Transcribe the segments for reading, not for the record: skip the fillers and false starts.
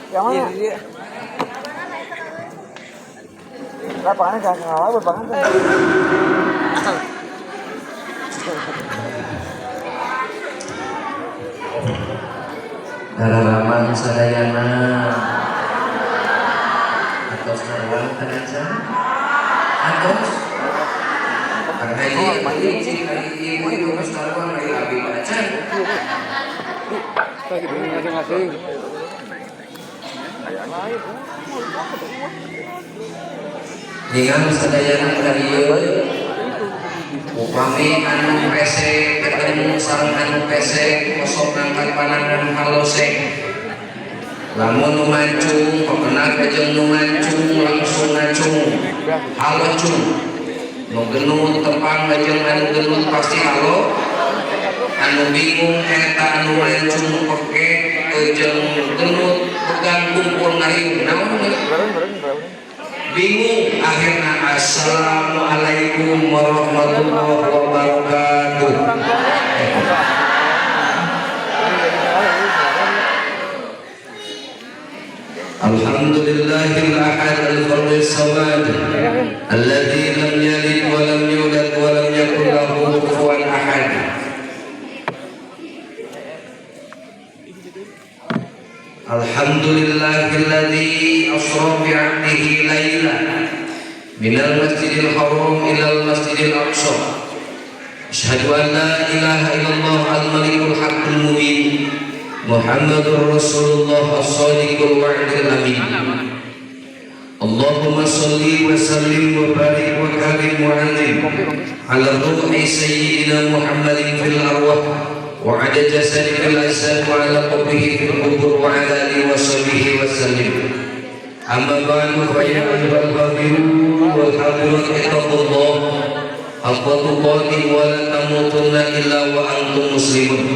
Yang mana? Iya. Lapangannya gak kalah, lapangan. Harapan sadayana atau sarang aja atau karena ini itu sarang lagi abi baca Masing-masing. dengan sadayana dari upami anu pesek ketemu sareng anu pesek kosong angkat panangan halose lamun nu mancung pekenang kajeng nu mancung langsung ngacung halo cung nu genut tepang kajeng anu genut pasti halo anu bingung eta anu mancung peke kajeng genut pegang kumpul ngariung naon bingung akhirnya assalamualaikum warahmatullahi wabarakatuh. Alhamdulillahil ahad al-fardis samad alladzi lam yalid wa lam yulad wa lam yakul lahu kufuwan ahad. Alhamdulillahilladzi asra bi 'abdihi lailan minal masjidil haram ilal masjidil aqsa. Asyhadu an la ilaha illallah al-malikul haqqul mubin Muhammadur Rasulullah as-sadiqul wa'dil amin. Allahumma salli wa sallim wa barik wa karim wa anzim ala ruhi sayyidina Muhammadin fil arwah وعلى جسد الأجساد وعلى قبره في القبور وعلى آله وصحبه وسلم. أما بعد فيا أيها الحاضرون والحاضرات اتقوا الله حق تقاته ولا تموتن إلا وأنتم مسلمون.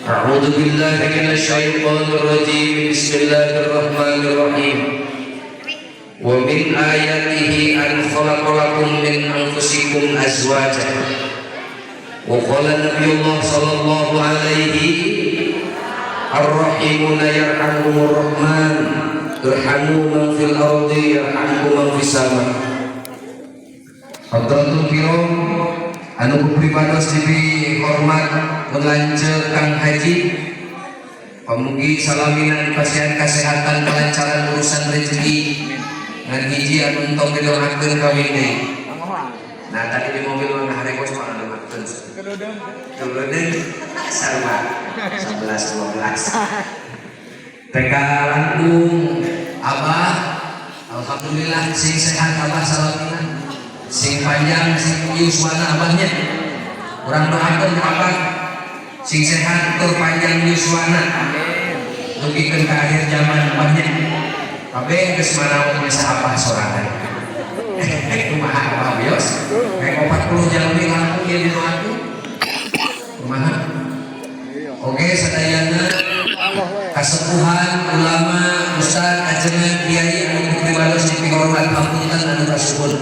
أعوذ بالله من الشيطان الرجيم. بسم الله الرحمن الرحيم. ومن آياته أن خلق لكم من أنفسكم أزواجا. وقال النبي الله صلى الله عليه الرحيمون يرحمهم الرحمن ارحموا من في الأرض يرحمكم من في السماء. Hadratul kiram anu pribados tipi hormat lanceuk Kang Haji pamugi salaminan pasien kesehatan kelancaran urusan rezeki ngan hiji anu entong didoakeun kawin deui. Nah tadi di mobil mah harekos mah anu maktun. Kemudian sama 11-12 TK Langkung Abah alhamdulillah sing sehat Abah salaminan sing panjang sing yuswana Abahnya urang doakeun Abah sing sehat tur panjang yuswana dugikeun ka akhir zaman Abahnya kabeh geus manaon bisa Abah sorangan kumaha Abah bios kayak 40 jalmi Langkung ieu doakeun kumaha. Oke sadayana kasepuhan ulama ustaz ajengan kiai anu pribados dipihormat hapunten anu kasuhun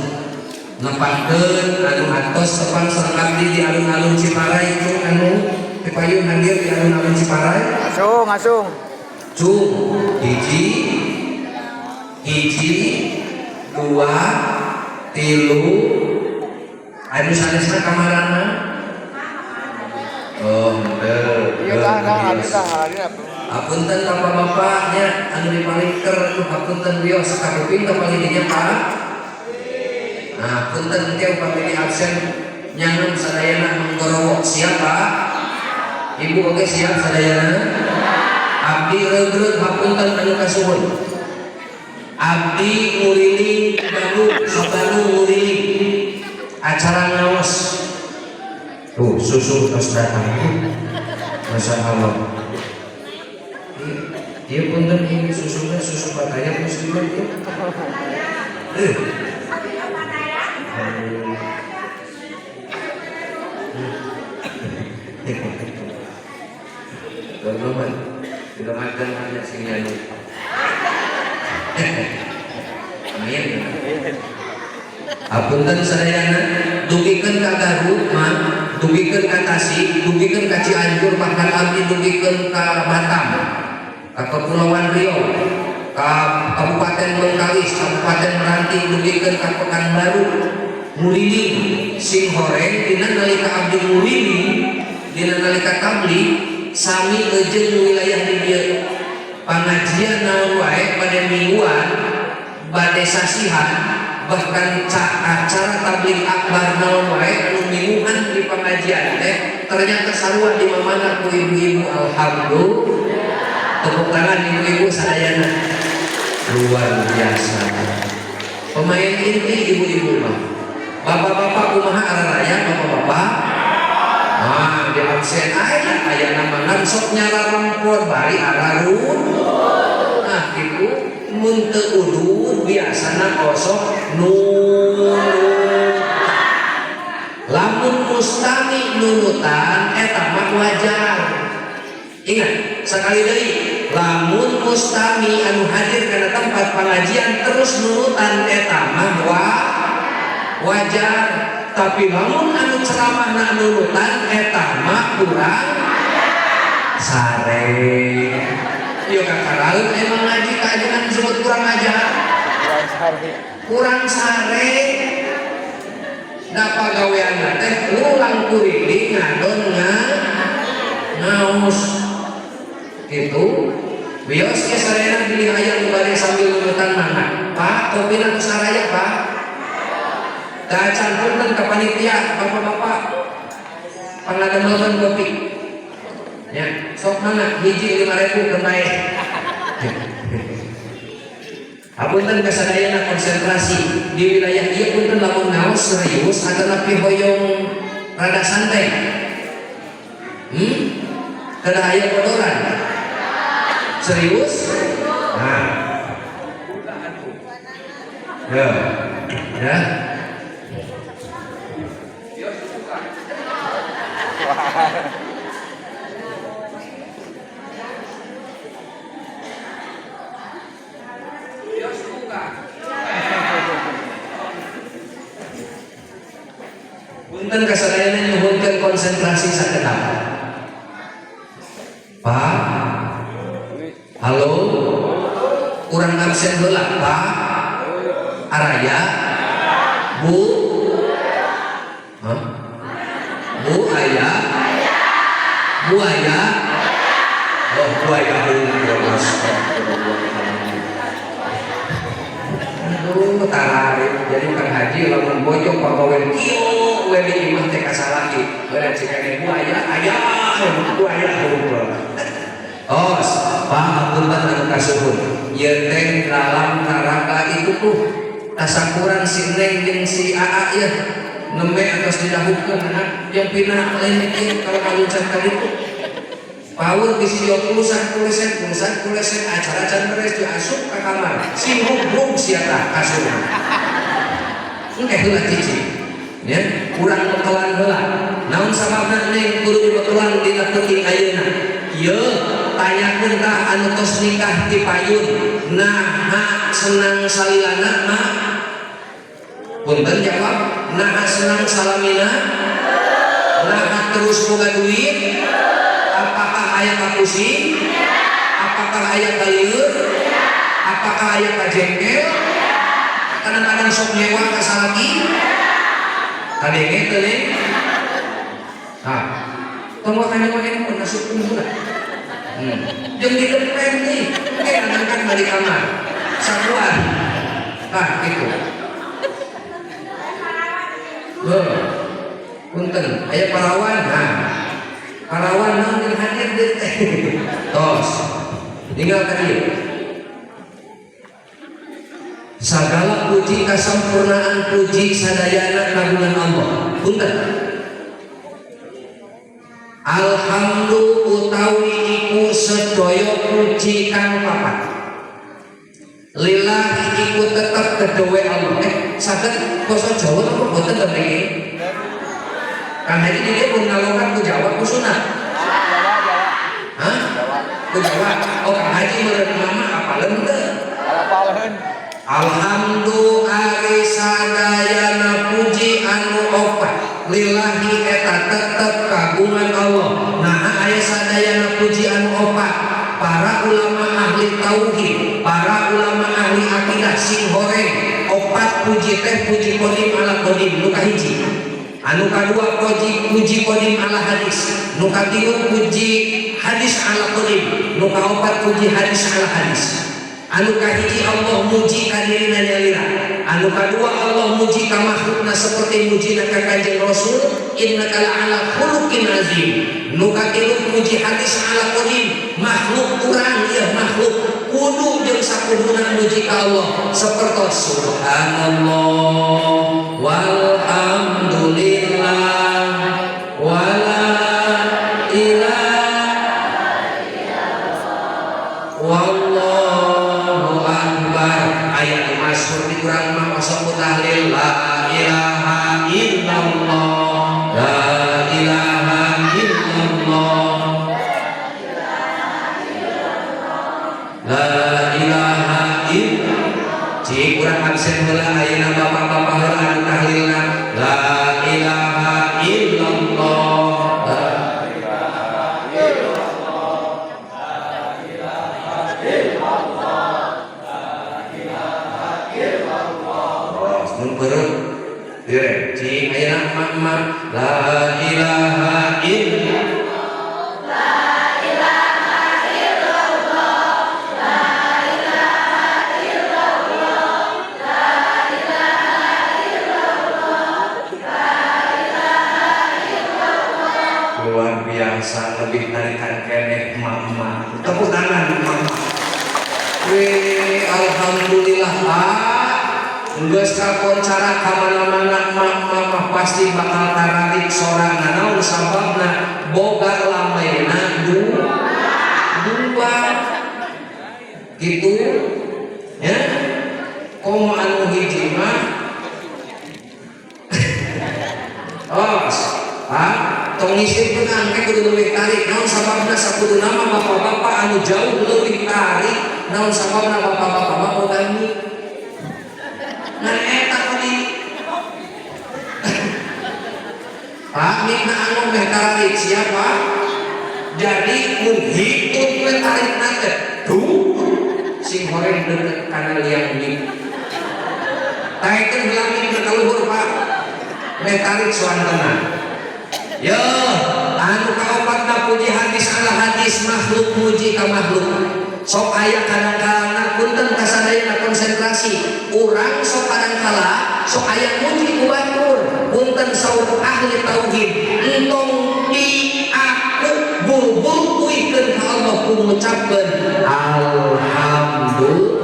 nempakeun anu atos tepang sareng abdi di alun-alun Ciparai itu anu dipayun hadir di alun-alun Ciparai Ngasung. cung hiji dua tilu anu sanesna kamarana. Oh, bener. Iya dah, Apunten bapak-bapaknya anu dipalingker apunten bios sakuping kapalidinya Pak. Nah, punten teh upami di absen nyangun sadayana menggorowok siapa? Ibu oge siap sadayana? Abdi reug-reug hapunten anu kasuhun. Abdi nguriling Bandung, Sabanu nguriling acara ngaos. Tuh susu terus datang. Masya Allah. Dia punten ini susunya susu Pattaya muslimat ya. Berleman, tidak makan hanya singgahnya. Amin. Apunten sadayana dugikeun ka Garut mah, dugikeun ka Tasik, dugikeun ka Cianjur, bahkan abdi dugikeun ka Batam. ka Kepulauan Riau, ka Kabupaten Bengkalis, Kabupaten Meranti, dugikeun ka Pekanbaru, muliling sing horeng dina nalika abdi muliling dina nalika tabli sami eujeun wilayah di dieu pangajian naon wae pada mingguan bade sasihan bahkan acara tabligh akbar naon wae anu mingguan di pengajian teh ternyata sarua di mamana ku ibu-ibu. Alhamdulillah, tepuk tangan ibu-ibu sadayana luar biasa. Pemain inti ibu-ibu mah. Bapak-bapak kumaha araraya bapak-bapak? Nah, di absen aya nama sok nyala rampor bari ararun. Nah, gitu mun teu udud biasana kosok nun. Lamun mustami nunutan eta mah wajar. Ingat, sekali deui, lamun mustami anu hadir kana tempat pengajian terus nunutan eta mah wajar, tapi lamun anu ceramah na nurutan eta mah kurang sare. Ieu kakaraeun emang ngaji kajian disebut kurang ajar, kurang sare. Da pagaweanna teh ulang kuriling ngadon ngaos gitu. Bios ge sarena pilih aya nu bade sambil nurutan mana Pak, kopina ku saraya Pak. Dacan punten ke panitia bapak-bapak pangademelkeun kopi ya sok mana hiji 5.000 kenai apunten kasadayana konsentrasi di wilayah ieu punten lamun ngaos serius ageuna hoyong rada santai kada aya kodoran serius nah ya punten kasadayana nyuhunkeun konsentrasi sakedah. Pak, halo, urang absen heula Pak. Araya, Bu, Bu ayah, Bu ayah, oh Bu ayah Mas. Aduh, tarik. Jadi Kang Haji lamun bojong pagawean kieu we di imah teh kasalaki. Beurang cikane Bu ayah, Bu ayah. Oh, Pak Abdullah anu kasuhun. Ieu teh dalam neraka itu tuh tasakuran si Neng jeung si Aa ya. Nembe atas didahulukan anak yang pindah lain ini kalau kalucan kali itu power di video kuleset acara beres diasup ke kamar si hubung siapa kasur heula cici ya kurang bekelan heula naon sababna Neng kudu dibekelan dina penting ayeuna ieu tanyakeun ka anu tos nikah ti payun naha senang salilana mah punten jawab nah senang salamina nah terus boga duit apakah aya ka pusing apakah aya ka lieur apakah aya ka jengkel kadang-kadang sok nyewa ka salaki kadenge teu nih nah tong ka nyewa handphone nasupkeun heula jeung di depan nih ngangkat balik kamar sakuan nah gitu. Punten, aya parawan, parawan naon yang hadir di tos, tinggal tadi. Segala puji kesempurnaan puji sadayana kagungan Allah. Punten. Alhamdulillah utawi iku sedaya puji kang papat. Lillahi iku tetep kedewe Allah. Saged basa Jawa apa boten to mriki? Kan hari ini pun ngalokan ku Jawa ku Sunda. Hah? Ku Jawa. Oh, Kang Haji meureun mama apaleun teu? Apaleun. Alhamdulillah sadayana puji anu opat lillahi eta tetep kagungan Allah. Nah aya sadayana puji anu opat para ulama ahli tauhid, para ulama ahli akidah sing horeng opat puji teh puji kodim ala kodim nu kahiji. Anu kadua puji kodim ala hadis, nu katilu puji hadis ala kodim, nu kaopat puji hadis ala hadis. Anu kahiji Allah muji ka dirina nyalira, anu kadua Allah muji ka makhlukna seperti mujina ka Kanjeng Rasul innaka la'ala khuluqin azim. Nu katilu muji hadis ala qadim, makhluk urang ya makhluk kudu jeung sakuduna muji ka Allah sapertos subhanallah walhamdulillah wala ilaha illallah wallahu akbar. Ayat masyhur di urang mah masuk tahlil la ilaha illallah la ilaha illallah la ilaha illallah. Cik urang absen heula ayeuna bapak-bapak heula anu tahlilna la ilaha illallah la ilaha illallah la ilaha illallah. Mun beureum direk cik ayeuna emak la ilaha illallah la ilaha illallah la ilaha illallah la ilaha illallah la ilaha illallah. Luar biasa, lebih tarikan keneh emak-emak. Tepuk tangan emak-emak. Alhamdulillah geus kakoncara ka mana-mana emak-emak pasti bakal tararik sorangan. Naon sababna boga lamena dua gitu ya. Komo anu hiji mah tong ngisi beunang ke kudu leuwih tarik. Naon sababna sakuduna mah bapak-bapak anu jauh leuwih tarik. Naon sababna bapak-bapak mah boga mik. Nah eta tadi Pak mikna anu meh tarik siapa? Jadi mun hitut we tarik nate tuh sing horeng deukeut kana liang mik. Taikeun heula mik ka luhur Pak. Meh tarik soantena. Yo, anu kaopatna puji hadis ala hadis, makhluk muji ka makhluk. Sok aya kadang-kadang punten kasadayana konsentrasi. Urang sok kadang-kala sok aya muji ku batur. Punten saur ahli tauhid. Entong di aku bulbul kuikeun ka Allah ku ngucapkeun alhamdulillah.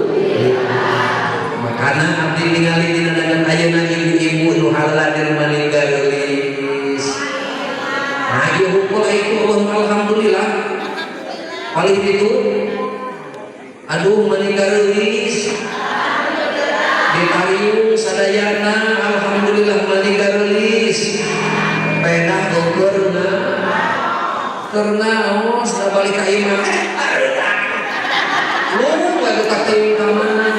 Makana abdi ningali dina dadan ayeuna ibu-ibu nu haladir maninggal geulis. Nah, ieu hukul itu alhamdulillah. Paling itu aduh meninggal geulis. Ditariung sadayana alhamdulillah meninggal geulis. Pedah geukeurna. Karena os da balik ka imah. Lu lagu kateuing ka mana?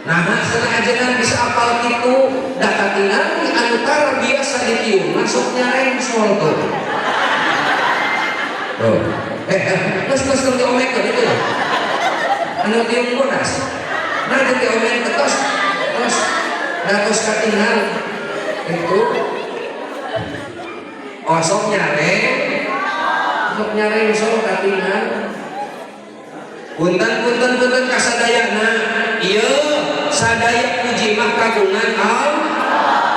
Nah, sanajan bisa apal kitu da katingan anu tar biasa ditium masuk nyareng sol tuh. Tuh. Terus diomekeun itu. Anu tium bodas. Nah, diomekeun terus terus katingan itu. Oh, sok nyareng sol katingan. Punten kasadayana. Ieu sadaya puji mah kagungan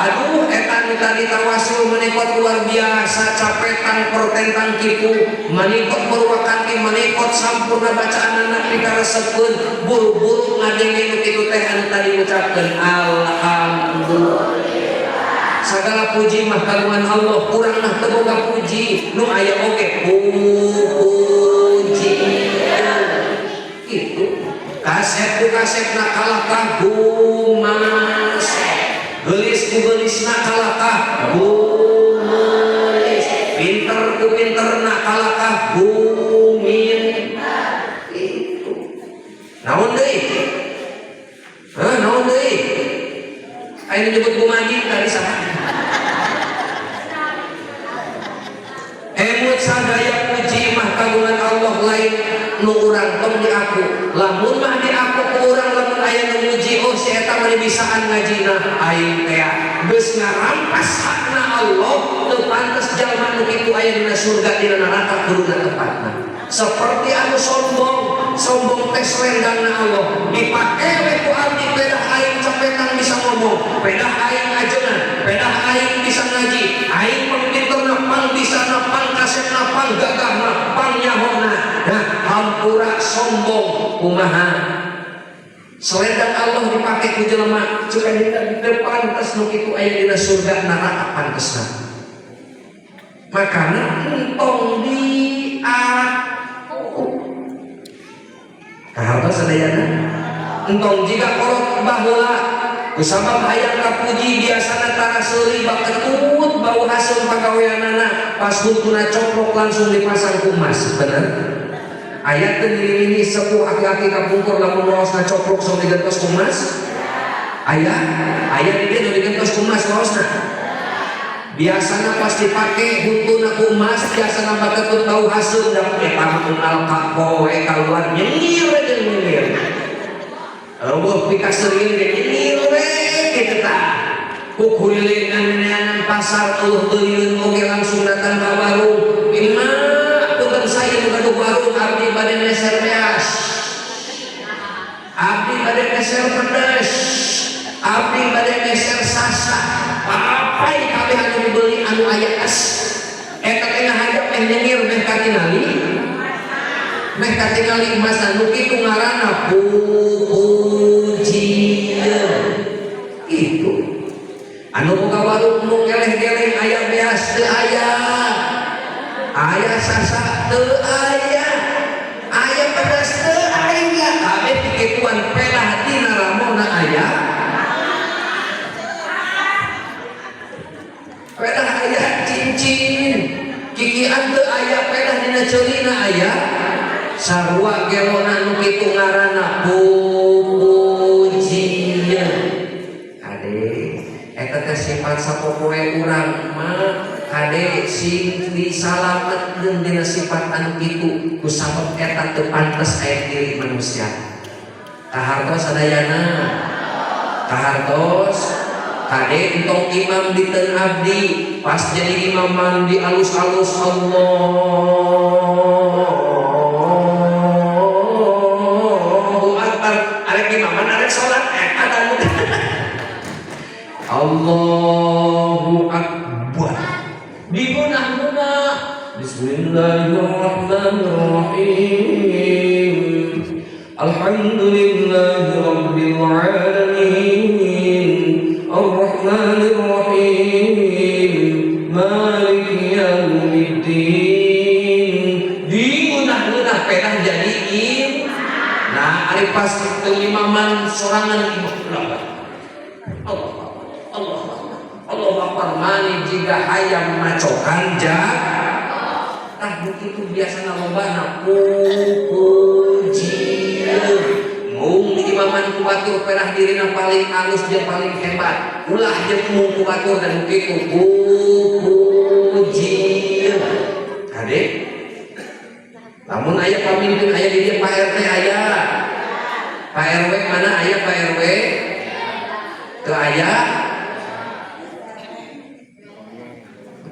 aduh eta nu tadi tawasul manekot luar biasa capetan pertentang kipu manekot purwakan ke manekot sampurna bacaanna pikaresepkeun buru-buru ngadenge nu kitu teh anu tadi ngucapkeun alhamdulillah. Sagala puji mah kagungan Allah, urang mah teu boga puji nu aya oge puji itu kasep na kalah kagumas gelis ku gelisna kalah kagumis pinter ku pinterna kalah kagumin itu naon deui naon deui aya nyebut gumaji tadi saha emut sadaya puji mah kagungan Allah lain nu urang tong diaku lamun mah diaku ku urang lamun aya nu muji oh si eta mah bisaan ngajina aing teh geus ngarampas hakna Allah teu pantes jalma nu kitu aya dina surga dina neraka kuduna tempatna seperti anu sombong teh selendangna Allah dipake we ku abdi pedah aing capetan bisa ngomong pedah aing ajengan pedah aing bisa ngaji aing pangpinterna pang bisa pang kasetna pang gagahna pang nyahona nah hampura sombong kumaha selendang Allah dipake ku jelema cuk aya di depan tes nu kitu aya dina surga neraka pantesna makana entong di kahartos sadayana entong jika korot baheula kusabab hayang kapuji biasana tara seuli bak ketut bau hasil pagaweanana pas hutuna coplok langsung dipasang kumas bener aya teu ini sepuh aki-aki kapungkur lamun raosna coplok sok digentos kumas aya di dieu digentos kumas raosna biasana pas dipake hutuna kumas biasana bak ketut bau hasil da eta mah alka poe kaluar nyengir jeung nyengir eueuh pikas seureun ge nyengir we kitu tah kukulilingan neangan pasar eueuh beulieun oge langsung datang ka warung imah punten saya nu gaduh warung abdi bade meser beas abdi bade meser pedes abdi bade meser sasa papai kabeh anu dibeli anu aya es eta teh ngahadap meh nyengir meh katingali emas anu kitu ngaranna pujian itu anu boga warung nu geleh-geleh aya beas teu aya sasa teu aya pedas teu aya kabeh pikituan pelah dina ramona aya pedah aya cincin kikian teu aya pedah dina ceulina aya sarua gelona nu kitu ngaranna pujian ade eta teh sifat sapopoe urang mah kade sing disalametkeun dina sifat anu kitu kusabab eta teu pantes aya diri manusia kahartos sadayana kahartos kade entong imam di teu abdi pas jadi imam mandi alus-alus Allahu akbar arek imaman arek salat ada Allahu akbar digunah-gunah Bismillahirrahmanirrahim Alhamdulillahirabbil alamin Ar-Rahmanirrahim Maliki yaumiddin digunah-gunah pedah jadi nah ari pas imaman sorangan imam Allah Akbar mani jika hayam macokan jak tah begitu biasana lobana pujian mung di imaman kubatur perah dirina paling alus jeung paling hebat ulah jeung mung kubatur dan begitu pujian kade lamun aya pamimpin aya di dieu Pak RT aya Pak RW mana aya Pak RW teu aya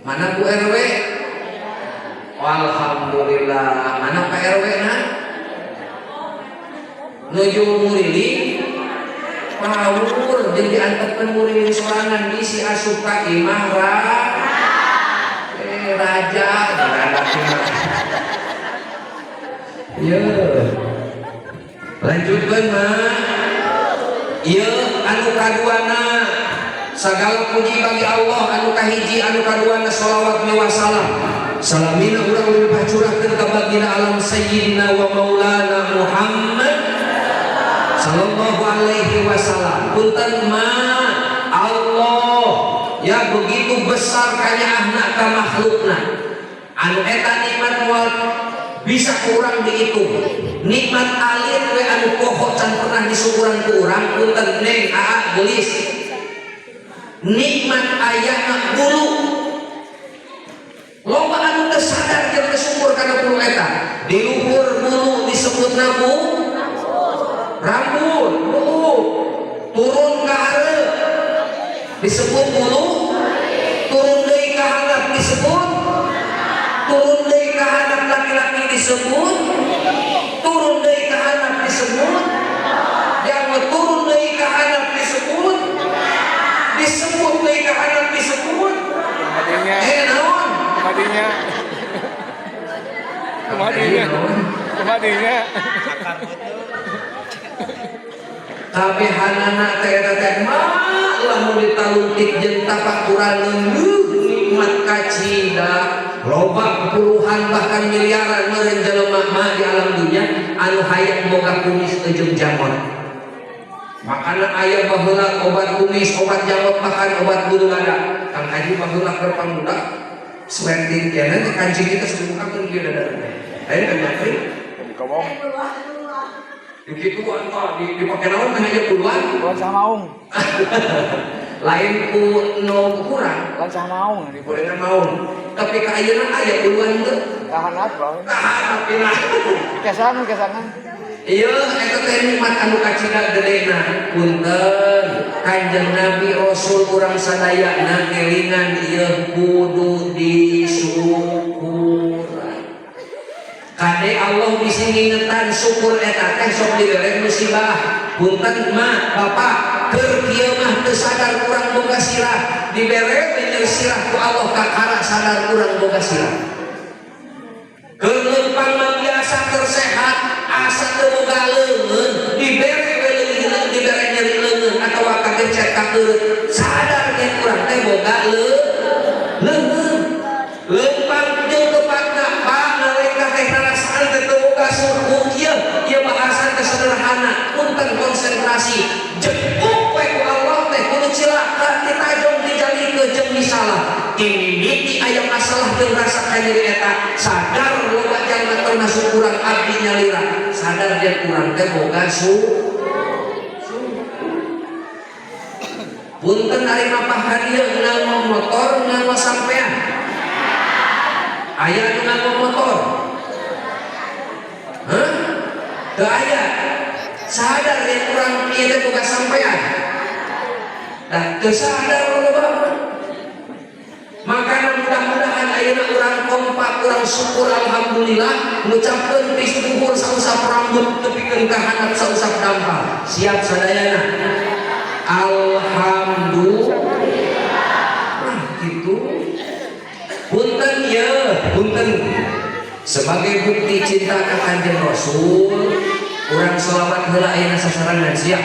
mana Bu RW? Alhamdulillah. Mana Pak RW na? Nuju murili pawur jeung diantepkeun murili sorangan bisi asup ka imah raja ya lanjutkeun mah ieu anu kaduana sagala puji bagi Allah anu kahiji anu kaduana sholawat wa salam salamina urang limpah curahkeun ka baginda alam sayyidina wa maulana Muhammad sallallahu alaihi wasallam punten ma Allah ya begitu besar kanyaahna ka makhlukna anu eta nikmat moal bisa kurang dihitung nikmat alir we anu pokok can pernah disukuran ku urang punten neng aa gelis nikmat ayana bulu loba anu teu sadar jeung teu syukur kana bulu eta di luhur bulu di disebut bulu, turun deui ka handap disebut, turun deui ka handap laki-laki disebut, turun deui ka handap disebut, yang turun deui ka handap disebut, disebut deui ka handap disebut. Madinya. Naon? Madinya. Madinya. Madinya. Kabehanana teh eta teh mah lamun ditaluntik jeung tapakuran nikmat kacida loba puluhan bahkan miliaran meureun jelema mah di alam dunia anu hayang boga kumis jeung jamot. Makana aya baheula obat kumis, obat jamot bahkan obat bulu dada. Kang Haji baheula keur pangbudak sweating keneh teh kancing kita subukakeun kieu dada. Aya kan nyakri? Dikobong. Begitu apa dipakai naon mah aja puluhan. Bukan samaung. Lain ku no kurang. Bukan samaung di Boleh maun. Tapi ka ayeuna aya puluhan teu. tahanat bro. Tahan pina. Kesangan. Ieu eta teh nikmat anu kacida gedena. Punten Kanjeng Nabi Rasul urang sadayana kelingan ieu kudu disyukur. Kade Allah bisi ngingetan syukur eta teh sok dibere musibah. Punten mah bapak keur kieu mah teu sadar urang boga sirah, dibere bener sirah ku Allah kakara sadar urang boga sirah. Keur leumpang mah biasa keur sehat asa teu boga leungeun, dibere leungeun dibere nyeri leungeun atawa kagecet kakeureut sadar ge urang teh boga leungeun. Leumpang jeung tepatna Pak nalika teh narasaan teh teu boga suku ieu bahasan kesederhana punten konsentrasi jepuk we ku Allah teh kudu cilaka ditajong dijalikeun jeung misalah timimiti aya masalah jeung rasa nyeri eta sadar loba jalma termasuk urang abdi nyalira sadar yen urang teh boga punten ari mapah ka dieu ngeunang motor ngeunang sampean aya nu nganggo motor. Hah? Teu aya. Sadar yen urang ieu teh boga sampean. Da teu sadar loba. Maka mudah-mudahan ayeuna urang kompak, urang syukur alhamdulillah ngucapkeun pisuhur sausap rambut tepikeun ka handap sausap dampal. Siap sadayana. Alhamdulillah. Nah, gitu. Punten ya, punten. Sebagai bukti cinta ka Kanjeng Rasul, urang sholawat heula ayeuna sasarangan siap.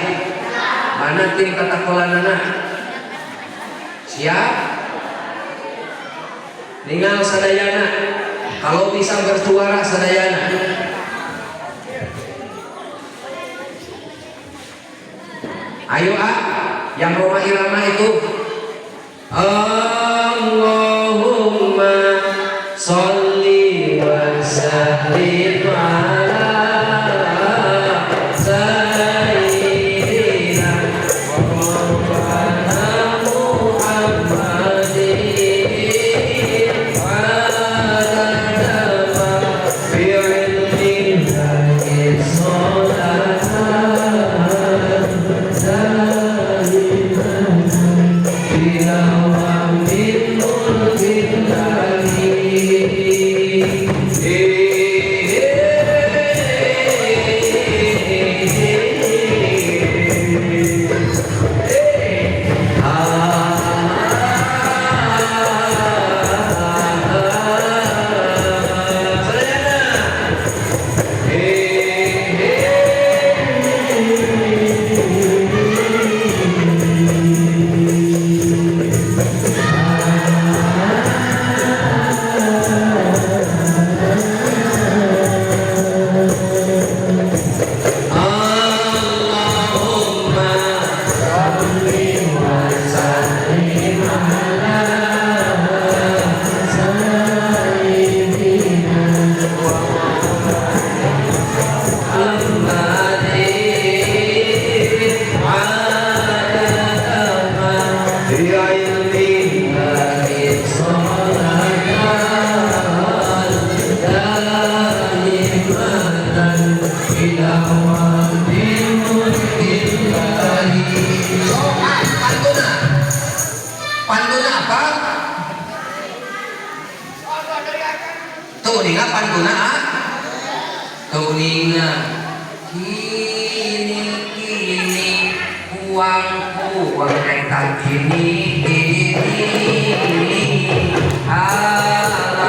Mana tim kata kolanana? Siap? Ningal sadayana. Kalau bisa bersuara sadayana. Ayo yang Roma Irama itu. Allahumma sholli wa sallim ala sayyidina Maulana Muhammadin wa ala fi'lin salatan uninga pantuna uninga kini uang eta kini alaketo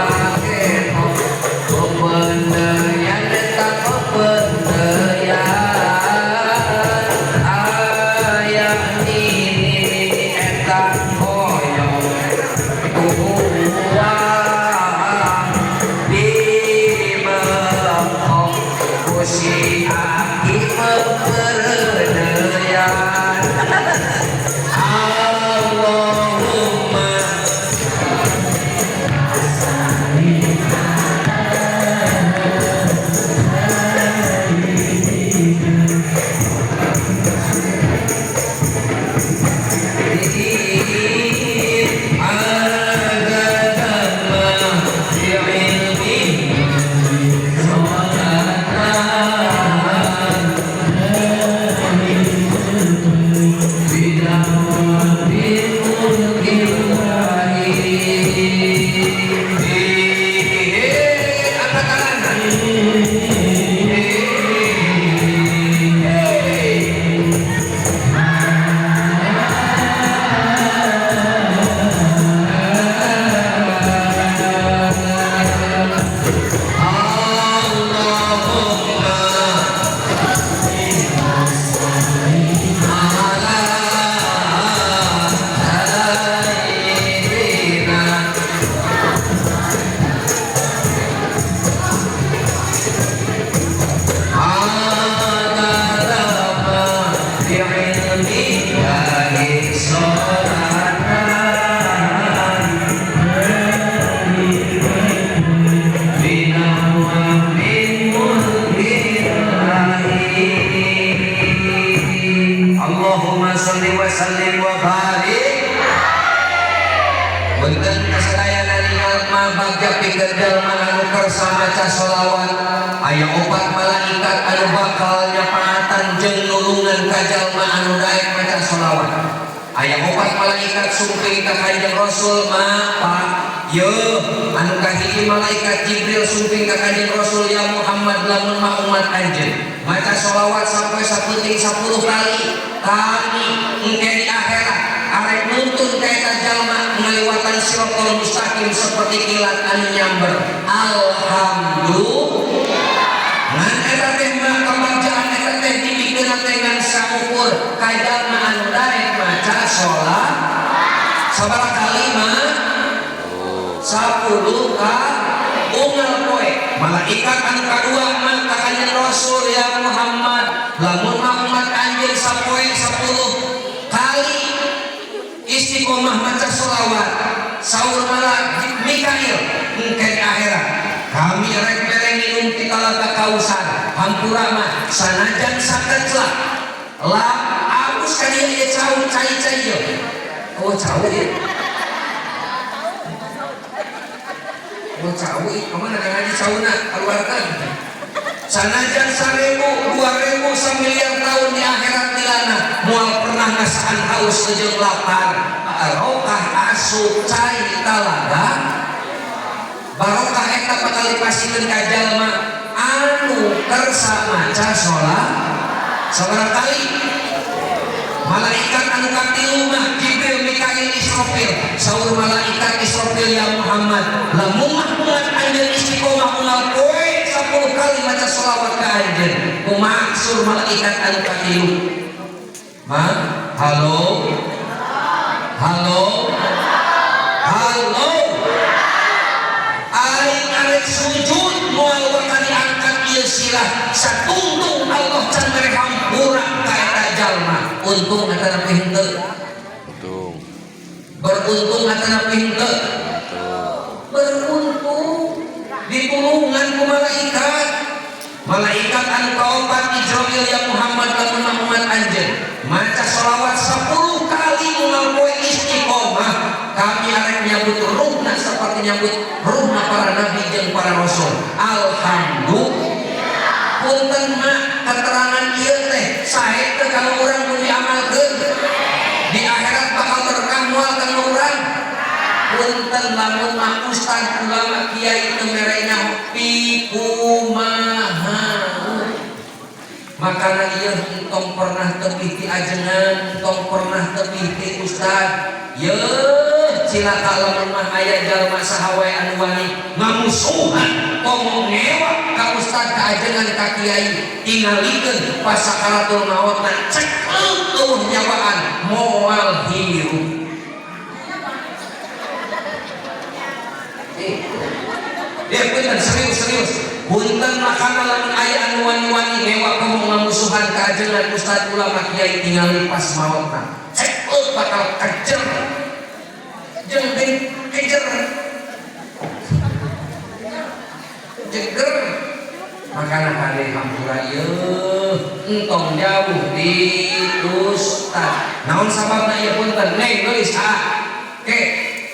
kebenayan eta kebenayan ayah ini eta hoyong uang di bengkok kusi aki pemberdayaan Allahumma Allahumma sholli wa sallim wa barik Bunten kasadaya naringal mabagja pikeun jalma anu kersa maca sholawat aya opat malaikat anu bakal nyapaatan jeung nulungan ka jalma anu daek maca sholawat aya opat malaikat sumping ka Kanjeng Rasul ye anu kahiji malaikat Jibril sumping ka Kanjeng Rasul ya Muhammad lamun mah umat anjeun maca sholawat sampai saputing 10 kali kami engke di akhirat arek nuntun ka eta jalma ngaliwatan siratal mustaqim seperti kilat anu nyamber alhamdulillah ngan eta teh mah kabagjaan eta teh dibikeun dengan saukur ka jalma anu daek maca sholat sabaraha kali mah 10 ka unggal poe malaikat anu kadua mah ka Kanjeng Rasul ya Muhammad lamun umat anjeun sapoe 10 kali istiqomah maca sholawat saur malaikat Mikail engke di akhirat kami rek mereng minum ti talaga kausan hampura mah sanajan sakeclak lah abus ka dieu ieu cau cai-cai yo oh cau ieu oh cau ieu kemana ngaji cauna keluarkan sanajan 1000, 2000, samiliar tahun di akhirat dilana moal pernah ngasaan haus jeung lapar barokah asup cai talaga barokah eta bakal dipasieun ka jalma anu kersa maca sholat sabaraha kali malaikat anu katilu mah Jibril Mikail Israfil saur malaikat Israfil ya Muhammad lamun umat anjeun istiqomah unggal poe 10 kali maca sholawat ka anjeun kumaha sur malaikat anu katilu mah halo halo halo aing arek sujud moal waktu diangkat ieu silah satungtung Allah can mere hampura ka eta jalma untung eta nepi henteu beruntung eta nepi henteu beruntung ditulungan ku malaikat malaikat anu kaopat Israfil ya Muhammad lamun umat anjeun maca sholawat 10 kali unggal poe istiqomah kami arek nyambut ruhna seperti nyambut ruhna para nabi jeung para rasul alhamdulillah punten mah keterangan ieu teh sae teh kalau urang mun diamalkeun di akhirat bakal berkah moal kanggo urang punten lamun mah ustad ulama kiai teu mere nyaho pikumaha. Makana ieu entong pernah tepih ti ajengan, entong pernah tepih ti ustad. Yeuh cilaka lamun mah aya jalma saha wae anu wani ngamusuhan ngomong ngewa ka ustad ka ajengan ka kiai, tingalikeun pas sakaratul mautna cek eueuh nyawaan moal hirup. Ya punten serius. Punten makana lamun aya anu wani-wani ngewa ngomong ngamusuhan ka ajengan ustad ulama kiai tingali pas mautna. Cek bakal kejer. Jeung kejer. Jeger. Makana kade hampura ieu entong jauh di ustad. Naon sababna ieu punten? Neng geulis Oke,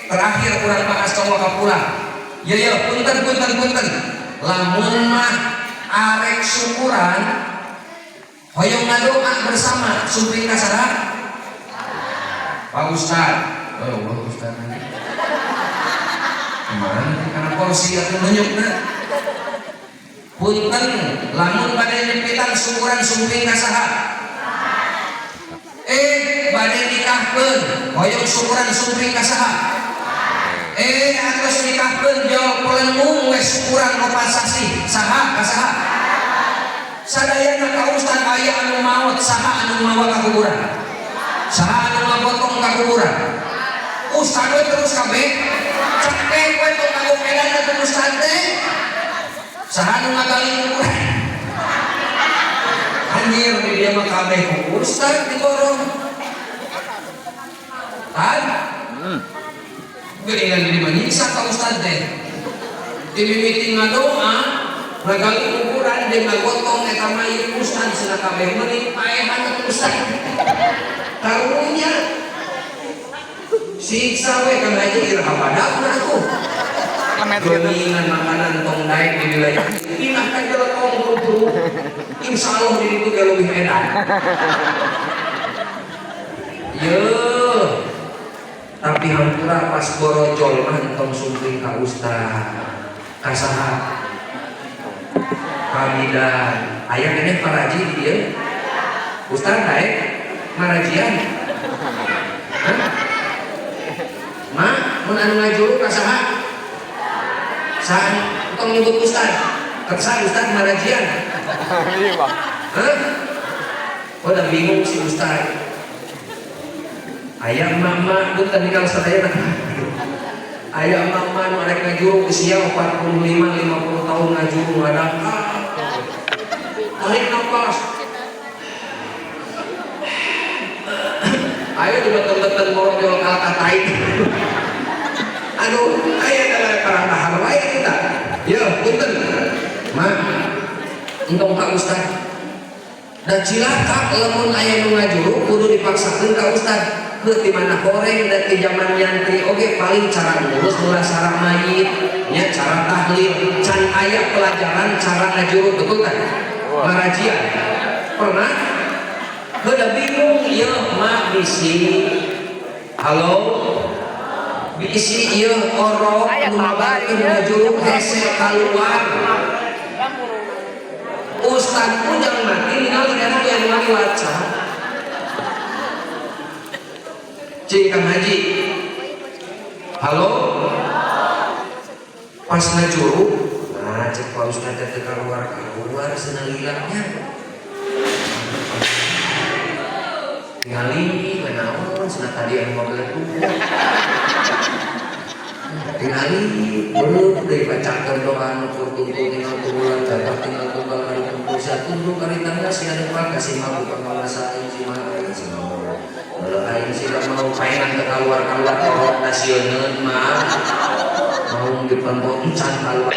terakhir urang bahas tong kapulang. Ya punten. Lamun mah arek syukuran hoyong ngadoa bersama suping kasara Pak Ustad. Pak Ustad kemana karena porsi atau nunjukna. Punten lamun bade nyempitan syukuran suping kasara bade nikahkeun hoyong syukuran suping kasara atas nikahkeun jauh pelengung wes syukuran kompensasi saha kasaha sadayana ka ustad aya anu maot saha anu mawa ka kuburan saha anu ngapotong ka kuburan ustad we terus kabeh cekek we tong kanggo edan ka ustad teh saha anu ngagali kuburan anjir di dia mah kabeh ku ustad digorong kan geuningan diri menyiksa ka ustad teh dimimiti ngadoa ngagali kuburan jeung ngagotong eta mayit ustad cenah kabeh meuni paehan ka ustad karunya siksa we kana haji irhabadak atuh geuningan makanan tong daek di wilayah pinahkan jalan tong buru insyaallah di ditu ge leuwih edan tapi hampura pas borojol mah entong sumping ka ustad kasaha pamidan aya keneh paraji di dieu ustad daek marajian ma mun anu ngajuru kasaha saha entong nyebut ustad kersa ustad marajian Iya, Bang. udah bingung si ustad ayah mama itu tadi kalau saya ayah mama nu arek ngajuru usia 45-50 tahun ngajuru ngadangka tarik nafas ayo betul-betul morojol kalkatai aduh ayah dalam perang tahar wae kita ya punten mah entong ka ustad dan cilaka lamun aya nu ngajuru kudu dipaksakeun ka ustad di mana goreng dan di zaman nyantri oke paling cara ngurus mulai sarang mayit nya cara tahlil can aya pelajaran cara ngajuru betul kan marajian pernah udah bingung ya mak bisi halo bisi iya orok numabar ngajuru hese keluar ustad pun jangan mati ningali dan yang mati waca Cik Kang Haji halo pas ngajuru nah cek Pak Ustad teh keluar senalilahnya tingali menaon cenah tadi anu mobil tuh tingali beureuh deui bacakeun doa nu kurtung tinggal bulan dapat tinggal tunggal ari kumpul satunduk ari tangga si anu kasih mampu pengawasan si maha aing sila mau paenan keluar orang nasional mah mau dipentok can keluar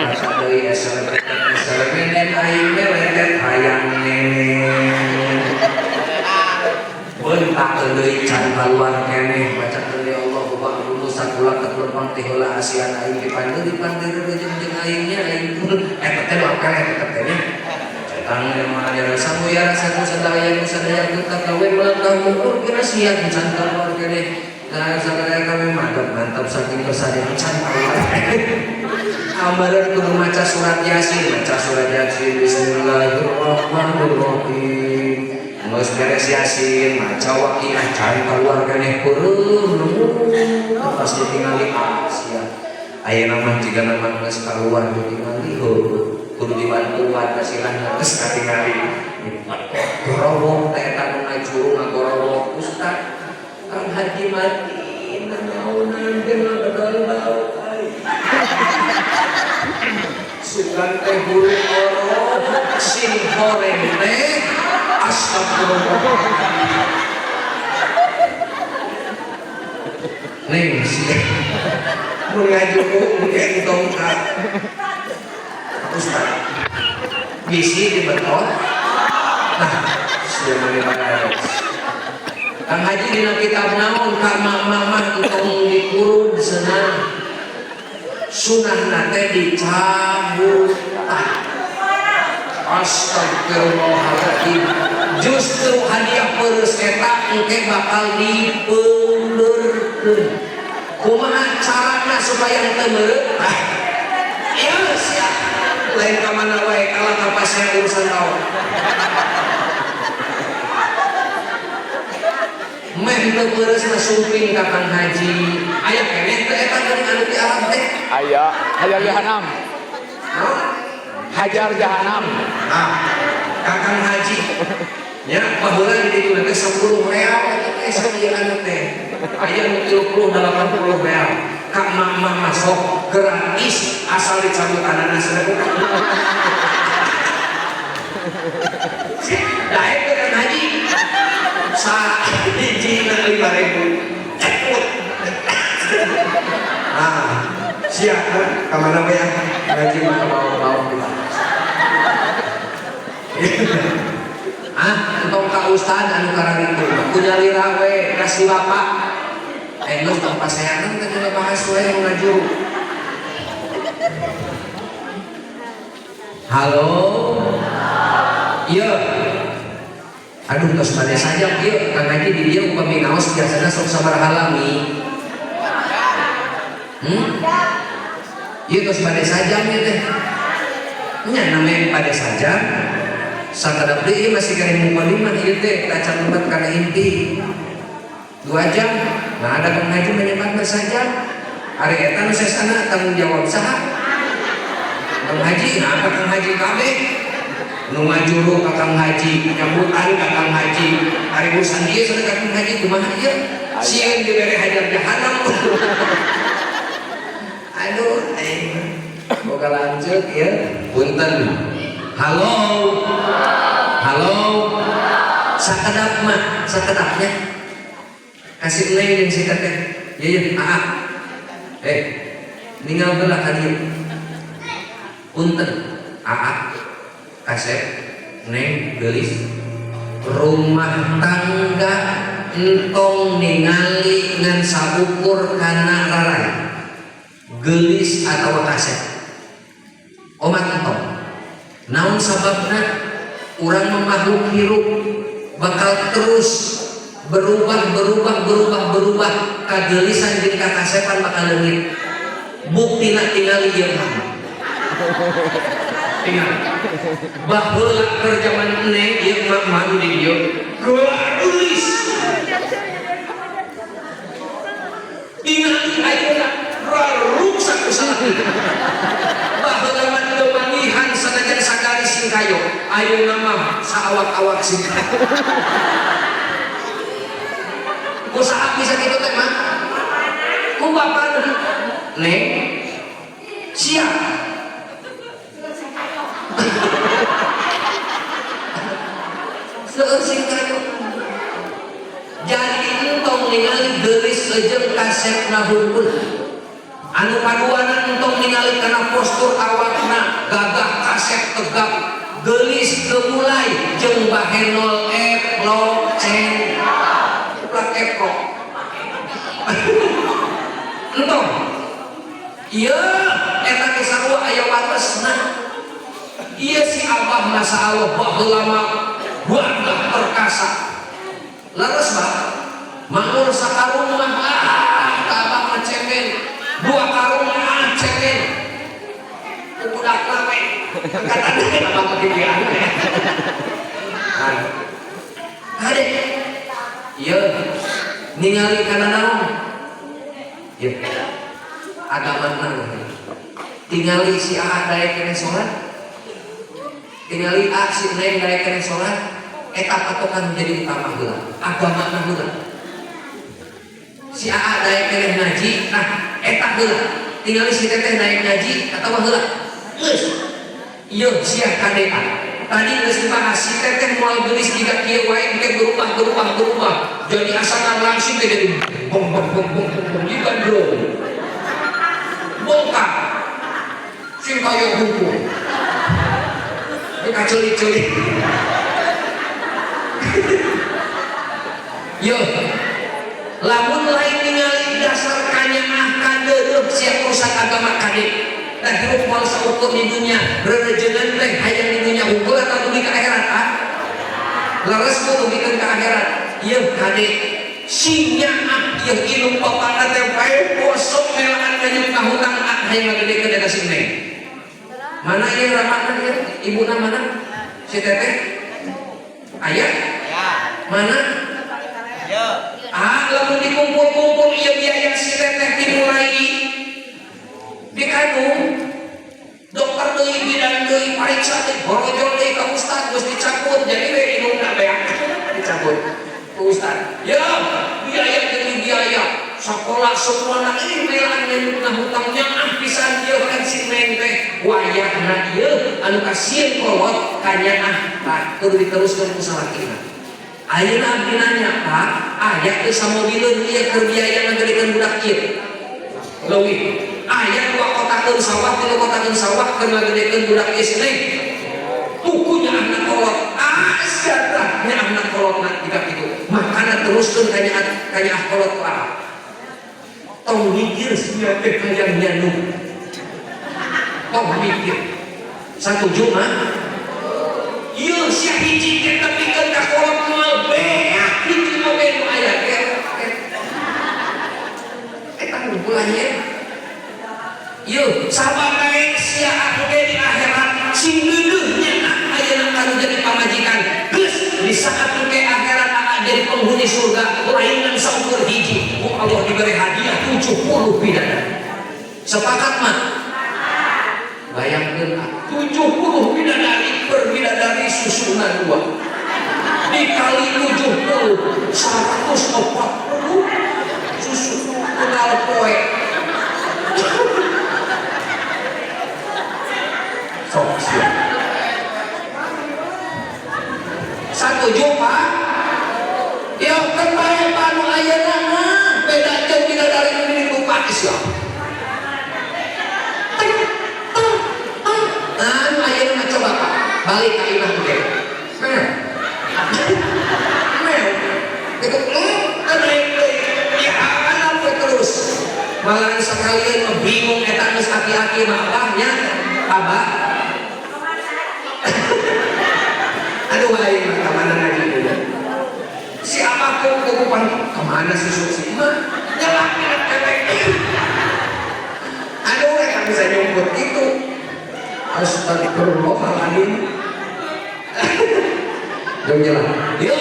asa deui SLPN aing meletet hayang neneng bentak deui can keluar keneh baca deui Allah ubah dulu sakula keturunan teh heula asian aing dipandir jeung aingnya aing eta teh bakal eta teh tangan mengajar samu ya rasa sadaya kita gawe melangkah mundur kira siap santar keluar kene Nah, sadaya kami mantap saking kesannya can amaran kudu maca surat Yasin, Bismillahirrahmanirrahim. Geus beres Yasin, maca Waqiah cari keluarga nih kurung pas ditinggali sia. Ayeuna mah jiga nama geus keluar ditinggali kudu dibantu warga silahna geus katingali. Gorowok teh eta nu ngajuru ngagorowok Ustaz. Kang Haji mati nanaonan dengan bedol sugan teh bulu orok sing goreng teh astagfirullah neng sih mengajung entong ka Ustaz bisi di beton nah sudah mulai Kang Haji dina kitab naon ka mama entong dikurung senang sunah nate dicabut astagfirullahaladzim justru hadiah peres eta engke bakal dipeuleureun kumaha carana supaya teu meureun ya sia lain ka mana wae kalah ka pasien urusan tahu meh teu peures mah suping ka Kang Haji aya keneh teh eta geuning anu ti alam teh aya hajar jahanam hajar jahanam ka Kang Haji nya baheula di ditu teh 10 real teh sakieu anu teh aya nu 30 80 real ka mah masuk gratis asal dicabutanana seribu daek ke Kang Haji sa hiji na 5.000 ceput siap ka mana we ngaji mah bawah entong ka ustad anu karang itu punya lira we kasih bapak geus tong paseanan teh dina bahas we ngajuru halo iya aduh tos pada saja kieu Kang Haji di dieu upami naos biasana sok sabaraha lami ieu tos pada saja nya teh nya namanya pada saja sakadap deui masih kene mukadimah ieu teh kaca lembat kana inti 2 jam nah ada Kang Haji menyebat saja ari eta nu sesana tanggung jawab saha Kang Haji nah Kang Haji kabeh nu ngajuru ka Kang Haji nyambutan ka Kang Haji hari urusan dia sudah ka Kang Haji kumaha ieu sieun dibere hajar jahanam aduh boga lanjut ya punten halo sakadapnya kasih neng yang sikat teh iya ninggal belah ka dieu punten kasep neng gelis rumah tangga entong ningali ngan sabukur kana rarai gelis atau kasep omat entong naon sababna urang makhluk hirup bakal terus berubah kagelisan jeung kakasepan bakal leungit buktina tingali ieu mah tinggal baheula keur zaman neng ieu mah manu di dieu gelis tingali ayeuna raruksak usaha baheula mah teu mangihan sanajan sagari sing kayo ayeuna mah saawak-awak sing kayo usaha bisa kitu teh mah ku bapak neng siap seueur kayu jadi entong ningali geulis jeung kasepna hungkul anu paduana entong ningali kana postur awakna gagah kasep tegap geulis kemulai jeung bahenol eplok ceng plak eplok entong ieu eta ge sarua aya watesna ieu si Abah masyaallah baheula mah buatlah perkasa laras bah Mangur sakarung mah abah mah cemen, 2 karung mah cemen. Budak lawe kata abah mah kieu. Hade ieu ningali kana naon? Ieu agamana tingali si A daek kene salat, tingali A si Neng daek kene salat, eta patokan menjadi utama heula, agamana heula. Si A daek kene ngaji, nah eta heula. Tingali si Teteh daek ngaji atawa heula. Geus. Ieu sia kadea. Tadi geus dibahas si Teteh moal geulis jiga kieu wae ge berubah. Jadi asalna langsung teh jadi bong jiga drone. Bongkar. Sing kaya hukum. Bukan celik-celik. Yo, lamun lain ningali dasar kanyaah kadeureuk siap rusak agama kade. Tah hirup moal saukur di dunia, rerejeungan teh hayang di dunia unggul atau dugi ka akhirat ah? Laras ku dugikeun ka akhirat. Ieu kade sinya ah ieu ilmu bapana teh bae bosok melaan nganyem hutang ah hayang ngagedekeun eta si Neng. Mana ieu ramana ieu? Ibuna mana? Si Teteh? Aya? Ya. Mana? Ya. Lamun dikumpul-kumpul ieu biaya si Teteh dimulai dikanu dokter deui bidan deui pariksa deui borojol deui ka ustad geus dicabut jadi we inungna beak dicabut ku ustad ya biaya demi biaya sakola semuana ini melaan ngeunna hutangnya pisan ieu kan si Neng teh wayahna ieu anu kasieun kolot kanyaah tah kudu diteruskeun ku salakina. Ayeuna abdi nanya Pak aya teh samobileun ieu keur biaya ngagedekeun budak ieu leuwih aya 2 kotakeun sawah 3 kotakeun sawah keur ngagedekeun budak ieu si Neng tukunya anak kolot asyadahnya anak kolotna jika kitu makana teruskeun kanyaah kolot ku arah tong mikir sia teh hayang nyanu tong mikir satuju mah ieu sia hiji teh tepikeun ka kolot moal beak hiji moge nu aya eta ngumpulanya ieu sabaraha sia atuh di akhirat sing geuleuhnya ayeuna anu jadi pamajikan geus di saat teu akhirat jadi penghuni surga lain ngan saukur hiji ku Allah diberi hadiah 70 bidadari. Sepakat mah? Bayangkeun 70 bidadari per bidadari susuna 2 dikali 70 140 susu kenal poe sok siap 1 juta ya kan bae panu ayeuna mah beda jeung bidadari nu di lupa Islam anu ayeuna mah coba Pak balik ka imah teh itu ya apa terus malah sekalian bingung eta geus aki-aki mah abahnya abah aduh aing mah kamana ngaji deui si abah kukupan kemana susu si mah nyalakeun kewek aduh rek bisa nyumput gitu astagfirullahaladzim dong jalan iya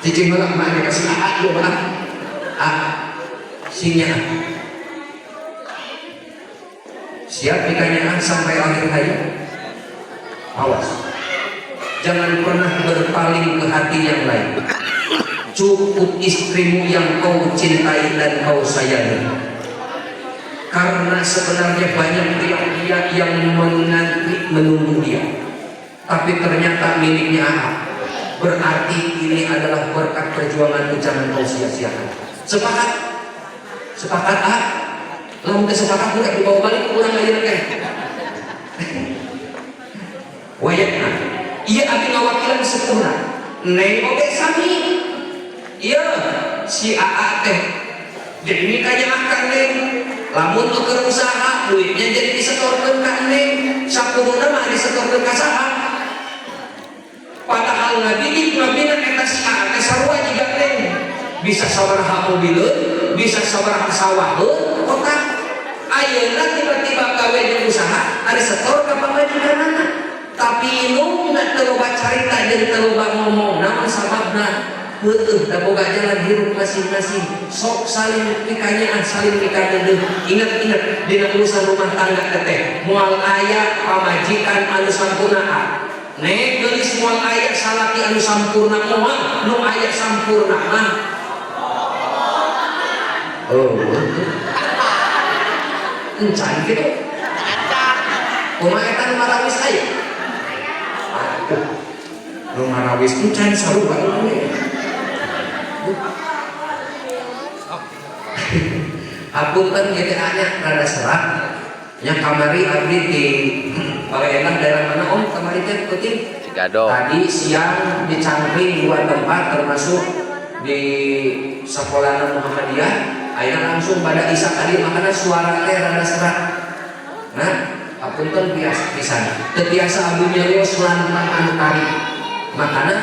cicing malah mana kasih lu malah sinya siap dikanyaan sampai akhir hayat. Awas jangan pernah berpaling ke hati yang lain, cukup istrimu yang kau cintai dan kau sayangi, karena sebenarnya banyak dia yang menanti menunggu dia tapi ternyata miliknya Ahad. Berarti ini adalah berkat perjuangan jangan kau sia-siakan. Sepakat? Sepakat ah? Lamun teu sepakat budak dibawa balik ke urang ayeuna teh. Wayahna ieu abdi ngawakilan sepuhna. Neng oge sami. Ieu si AA teh jadi kanyaah ka Neng. Lamun keur usaha duitnya jadi disetorkeun ka Neng. Sapuhna mah disetorkeun ka saha? Padahal Nabi nabina eta si A teh sarua bisa sabaraha mobileun, bisa sabaraha sawaheun, otak. Ayeuna tiba-tiba gawe jeung usaha ada setor ka pamajikanana. Tapi inungna teu loba carita jeung teu loba ngomong, naon sababna? Heueuh da boga jalan hirup masing-masing. Sok saling pikanyaan, saling pikadeudeuh. Ingat-ingat dina urusan rumah tangga teh moal aya pamajikan anu sampurna. Nek geulis moal aya salaki anu sampurna moal nu aya sampurna mah. Oh. Encan kitu. Kumaha eta nu marawis aya? Aduh. Nu marawis encan saruba we. Hapunten jadi hanya rada serat nya kamari abdi di Palembang daerah mana om kamari teh penting Cigado. tadi siang di Cangkring dua tempat termasuk di sekolah Muhammadiyah ayeuna langsung pada Isa tadi makanya suara teh rada serat. Nah hapunten biasa pisan teu biasa abdi nyarios lantang anu tari makanya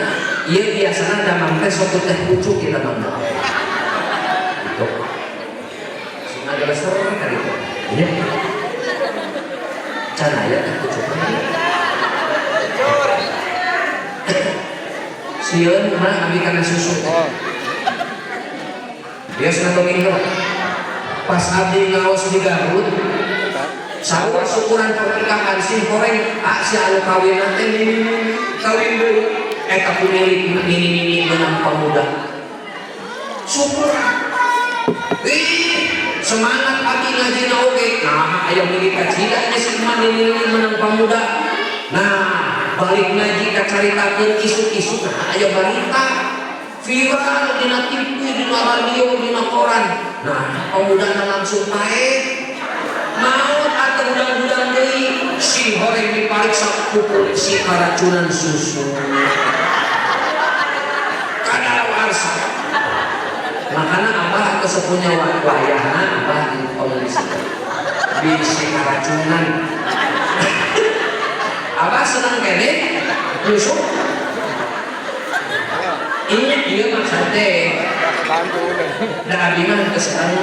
ieu biasana damang teh suatu teh pucuk kita damang gitu agak seru kan itu ya cara ya teh pucuk sieun mah abi kana susu biasa dominggo pas abdi ngaos di Garut saur syukuran pernikahan sim goreng si anu kawinan teh kawin deui eta pumilik nini menang pemuda syukur semangat abdi ngajina oge nah aya milik kacida nya si nini menang pemuda nah balik ngaji kacaritakeun isu-isu nah aya barita viral dina TV dina radio dina koran nah pemudana langsung pae maut atau udang-udang deui si horeng dipariksa ku polisi karacunan susu kadaluarsa makanya abah kesepunya wayahna abah di polisi bisi karacunan abah senang kene nyusup ini dia maksud teh da abi mah kesenang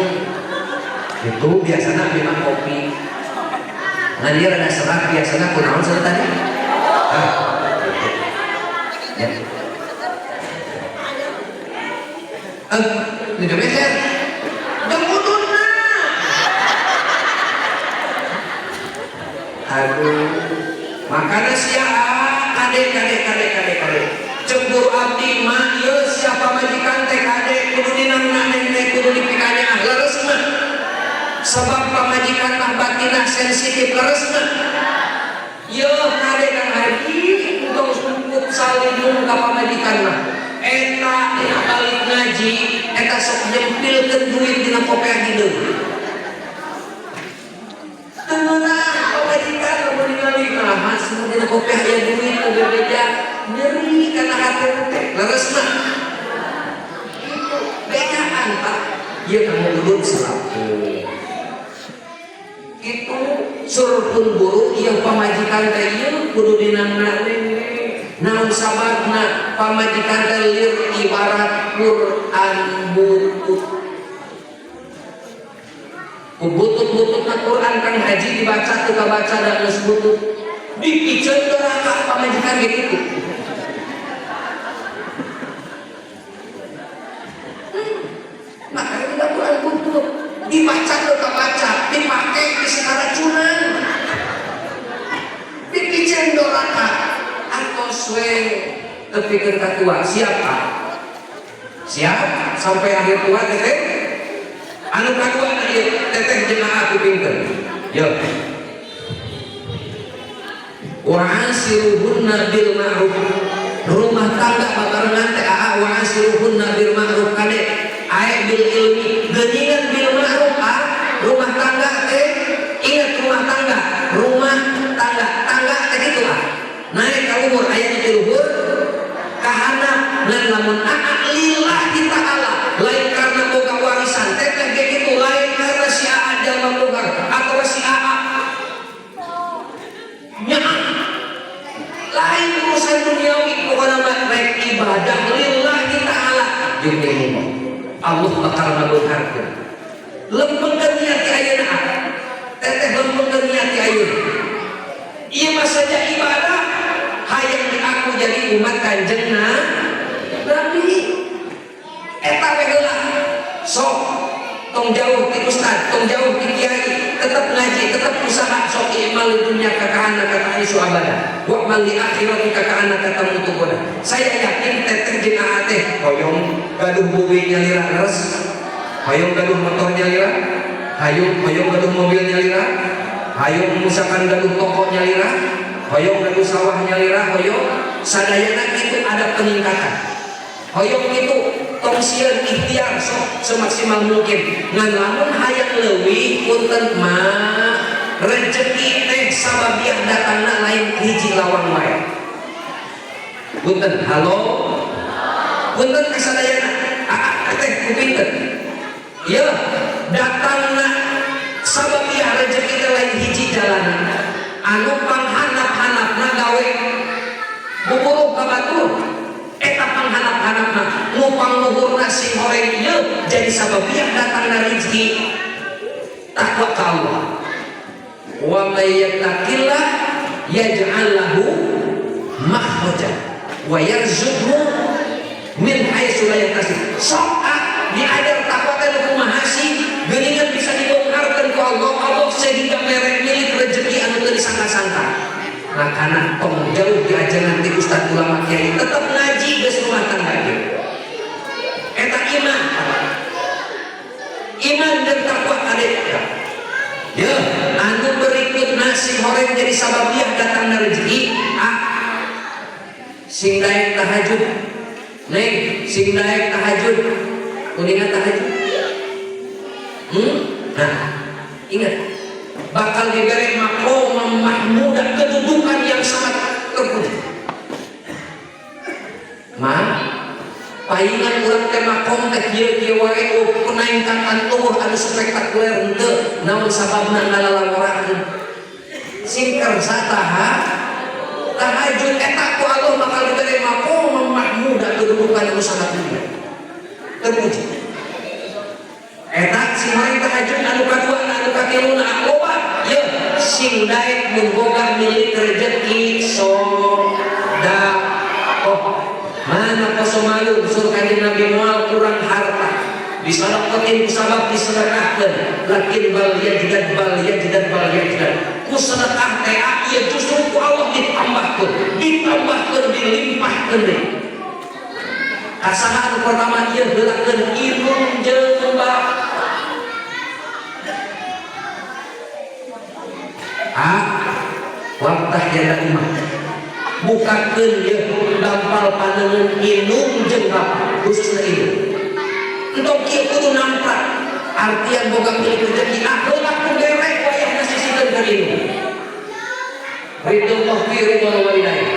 itu biasanya memang kopi nah dia rada serat biasanya kunaon serat tadi ya tidak beser jemputuna aduh makanya kadek cemburu abdi mah ieu siapa majikan teh kadek kudu dinangna neng kudu dipikanya leres mah sebab pamajikan mah batinah sensitif leresna yo kade kang hari untuk sumput salindung ka pamajikan mah eta dina balik ngaji eta sok nyempilkeun duit dina kopiah hideung tenang pamajikan lamun ningali nah mas dina kopiah aya duit ku bebeja nyeri kana hate teh leresna bejaan Pak ieu kamu ulun selaku itu surpun buruk yang pamajikan teh ieu kudu dinangna naon sababna pamajikan teh lieur ibarat Quran butut ku butut-bututna Quran kang haji dibaca teu kabaca da geus butut dipiceun neraka pamajikan ge kitu makanya tidak Quran butut dibaca teu kabaca dipake isi karacunan dipicen doraka antos we tepikeun ka tua siapa sampai akhir tua teteh anu kadua na ieu teteh jemaah kupingkeun yo wa asiruhunna bil ma'ruf rumah tangga babarengan teh wa asiruhunna bil ma'ruf kade aya bil ilmi geuningan bil ma'ruf rumah tangga teh ingat rumah tangga teh gitu naik ka umur aya di luhur kahanap ngan lamun anak lillahi ta'ala lain karena boga warisan teh kayak gitu lain karena si aa jalma boga atau si aa nyaah lain urusan duniawi pokokna mah rek ibadah lillahi ta'ala jeung ilmu Allah bakal ngabeungharkeun. Lempengkeun niat ti ayeuna. Teteh lempengkeun niat ti ayeuna. Ieu mah saja ibadah hayang diaku jadi umat Kanjeng Nabi. Eta we heula. Sok tong jauh ti ustad, tong jauh ti kiai, tetep ngaji, tetep usaha sok imal dunya kakana kata isu abada. Wa mal li akhirati kakana kata mutukoda. Saya yakin teteh jeung aa teh hoyong gaduh buwi nyalira leres. Hoyong gaduh motor nyalira, hoyong gaduh mobil nyalira, hoyong misalkan gaduh toko nyalira, hoyong gaduh sawah nyalira, hoyong sadayana kitu ada peningkatan. Hoyong itu tong sieun ikhtiar sok semaksimal mungkin. Ngan lamun hayang leuwih punten mah rezeki teh sababiah datangna lain hiji lawang wae. Punten halo. Punten kasadayana. Teh kupinten. Ieu datangna sababiah rezeki teh lain hiji jalanan. Anu panghanap-hanapna gawe buburuh ka batur. Eta panghanap-hanapna ngupang luhurna sing horeng ieu jadi sababiah datangna rezeki takwa ka Allah. Wa may yattaqillah yaj'al lahu makhraja wa yarzuqhu min haitsu la yahtasib. Sok diajar takwa teh kumaha sih geuningan bisa dibongkarkeun ku Allah sehingga merek milik rezeki anu teu disangka-sangka. Makanya tong jauh diajar nanti ustad ulama kiai tetap ngaji geus rumah tangga ge. Eta iman dan takwa kadek. Ya, anu berikut nasi horeng jadi sababiah datangna rezeki. Sing daek tahajud. Neng, sing daek tahajud. Kuningan tahajud. Nah, ingat bakal diberi maqam mahmud dan kedudukan yang sangat terpuji. Paingan urang teh maqam teh kieu wae penaingkatan tubuh anu spektakuler henteu namun sababna ngalalaworakeun. Sing kersa tahajud eta ku Allah bakal diberi maqam mahmud dan kedudukan anu sangat terpuji. Eta sing mari tahajud anu kadua anu katiluna loba ye sing daek mun boga milik rezeki mana pasomalu sur kanjeng Nabi moal kurang harta disadaqatin sabab disedekahkeun lakin bal yajidat ku sedekah teh ieu justru ku Allah ditambahkeun dilimpahkeun deui. Kasaha anu pertama ieu heulakeun ilmu jeung waktah jada imam bukakeun ieu dampal paneungeun inung jeung bapa khususna ieu entok kieu kudu namprak artian boga milik rezeki heula ku derek wayahna sisikeun ka inung ridho fi ridho walidain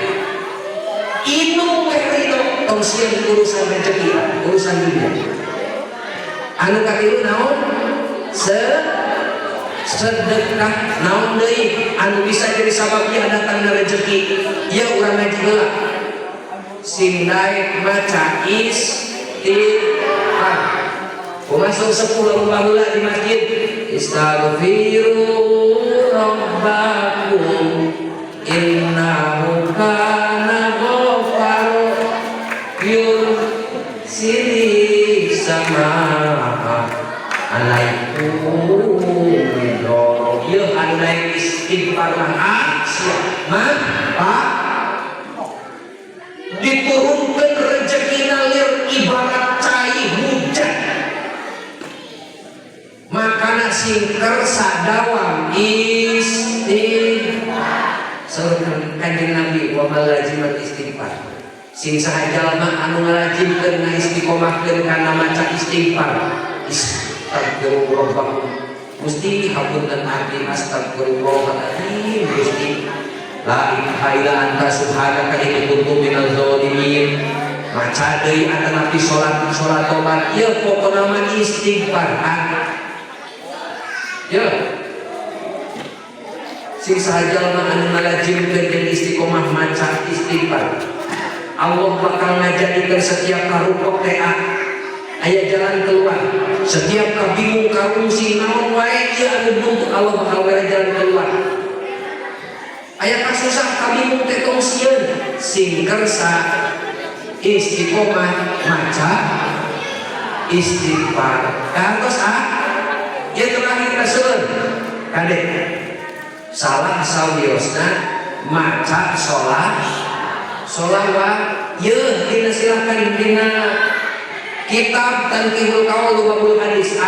inung we ridho tong sieun urusan rezeki urusan dunia anu katilu naon sedekah naon deui anu bisa jadi sababnya datangna rezeki ieu urang ngaji heula sing daek maca istighfar masuk 10 baheula di masjid istaghfiru rabbakum innahu kana ghaffar yursilis samaa alaikum ieu anu daek istighfar diturunkeun rezekina lir ibarat cai hujan makana sing kersa dawam istighfar saurkeun kanjeng Nabi wa malazimat istighfar sing saha jalma anu ngalajimkeun ngaistiqomahkeun kana maca istighfar astagfirullah Gusti hapunten abdi astagfirullahaladzim Gusti la ilaha illa anta subhanaka inni kuntu minaz zalimin maca deui anta nabi salat tobat ieu pokona mah istighfar ya sing sahajalma anu ngalajimkeun jeung istiqomah maca istighfar Allah bakal ngajadikeun setiap karupok teh aya jalan keluar. Setiap kabingung karungsi naon wae ieu anu buntu Allah bakal mere jalan keluar. Aya kasusah kabingung teh tong sieun sing kersa istiqomah maca istighfar. Kantos ieu terakhir kaseueun kade salah sawiosna maca sholawat ieu dina silakan dina kitab Tanqihul Qaul 20 hadis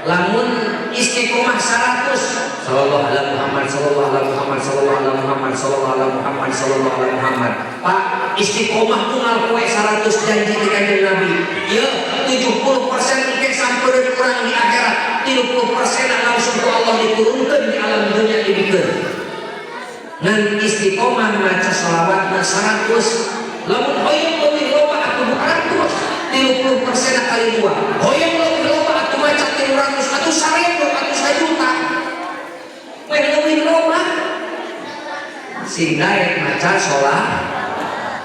lamun istiqomah 100 sallallahu alaihi Muhammad sallallahu alaihi Muhammad sallallahu alaihi Muhammad sallallahu alaihi Muhammad sallallahu alaihi Muhammad. Pak, istiqomah tunggal poe 100 janji di kanjeng Nabi. Ieu 70% engke sampeureuh urang di akhirat, 30% langsung ku Allah diturunkeun di alam dunia dibikeun. Ngan istiqomah maca sholawat 100. Lamun hoyong leuwih loba atuh 200, 30% kali 2. Hoyong leuwih loba atuh maca 300, atuh 1000, atuh 1 juta. Meh leuwih loba. Sing daek maca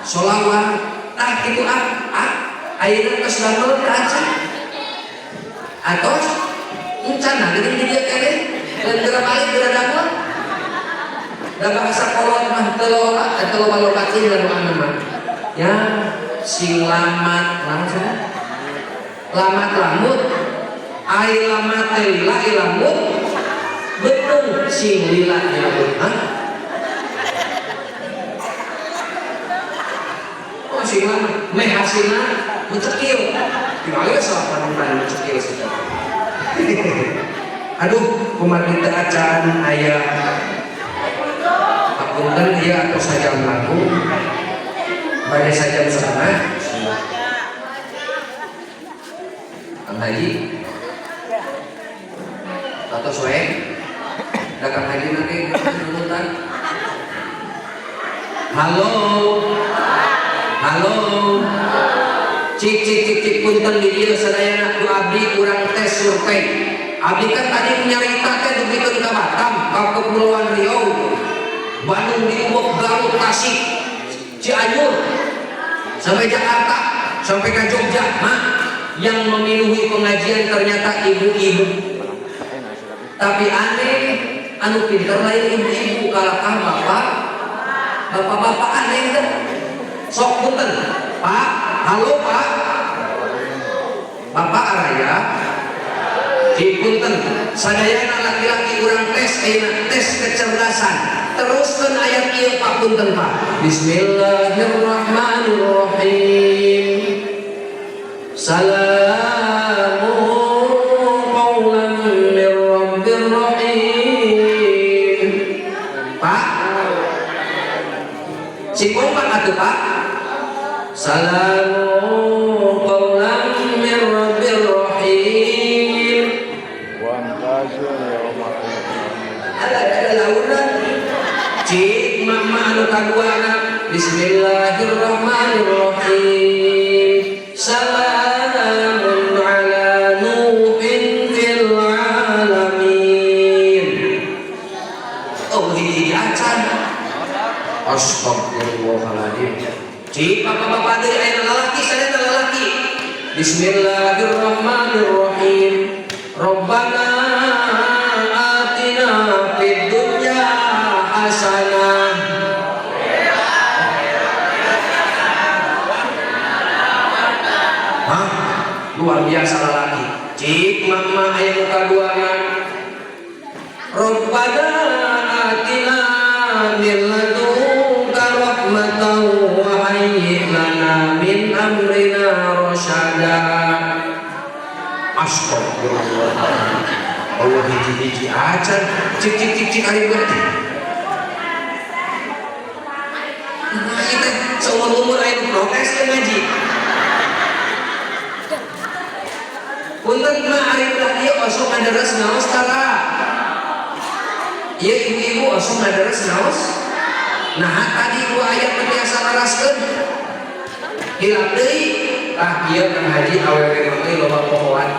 sholawat. Tah kitu ayeuna geus damel teh aca. Atos encana geuning di dieu keneh, lain geura balik geura damel. Da bahasa kolot mah teu loba cing anu mah. Ya sing lamat lamut ai lamat teh lila ai lamut betung sing lila lamut oh sing lamat meh hasilna mencekil tinggal salah panutan mencekil saja. Aduh kumaha teu acan aya apunten ieu atau sajam laku pada sajam setengah Kang Haji atau Soek ada Kang Haji nanti nunutan. Halo cik punten di dieu sadayana ku abdi urang tes survei. Abdi kan tadi nyarita teh dugikeun ka Batam, ka Kepulauan Riau, Bandung, Lombok, Garut, Tasik, Cianjur, sampai Jakarta, sampai ke Jogja. Yang memenuhi pengajian ternyata ibu-ibu. Tapi aneh, anu pinter lain ibu-ibu kalahkan bapak-bapak aneh kan. Sok punten, Pak, halo Pak, Bapak Araya, punten, sadayana laki-laki urang tes, tes kecerdasan. Teruskan ayat ieu Pak punten Pak. Bismillahirrahmanirrahim. Salamun qawlan min rabbir rahim. Pak, si kompak atuh Pak. Salamun qawlan min rabbir rahim. Ada launan. Cik mama anu kaduana. Bismillahirrahmanirrahim. Salamun ala nuhin fil alamin. Oh ini acan. Astagfirullahaladzim. Cik bapak-bapak dari ayat lalaki sadaya lalaki. Bismillahirrahmanirrahim. Rabbana atina fid dunya hasanah. Luar biasa lalaki. Cik mama ayat muka duangan. Rabbana atina min ladunka rahmatan wa hayyi lana min amrina rasyada. Astagfirullah. Allah hiji-hiji acan. Cik ari berarti. Nah kita seumur umur ayat progres ya ngaji. Punten mah ari ulah ieu osok ngaderes naos tara. Ieu ibu-ibu osok ngaderes naos. Nah tadi dua ayat teh tiasa laraskeun. Hilap deui. Tah ieu Kang Haji awewe mah loba pohoan.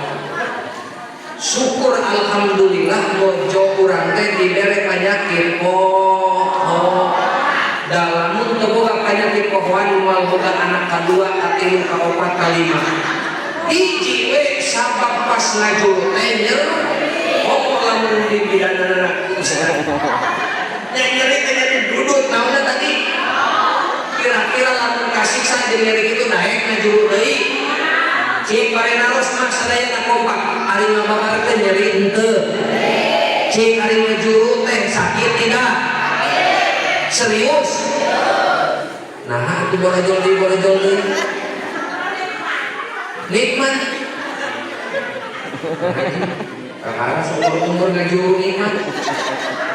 Syukur alhamdulillah bojo urang teh dibere panyakit poho. Dalamun teu boga panyakit pohoan moal boga anak kadua, katilu, kaopat, kalima. hiji we sabab pas ngajul teh oh lamun di bidana nyeri teh dudut naonnya tadi kira-kira lamun kasiksa jeung nyeri kitu naek ngajul deui cing parenaros mah sadayana kompak ari ngabakar teh nyeri henteu cing ari ngajul teh sakit tidak serius nah itu borojol deui nikmat kakak seumur ngajuru nikmat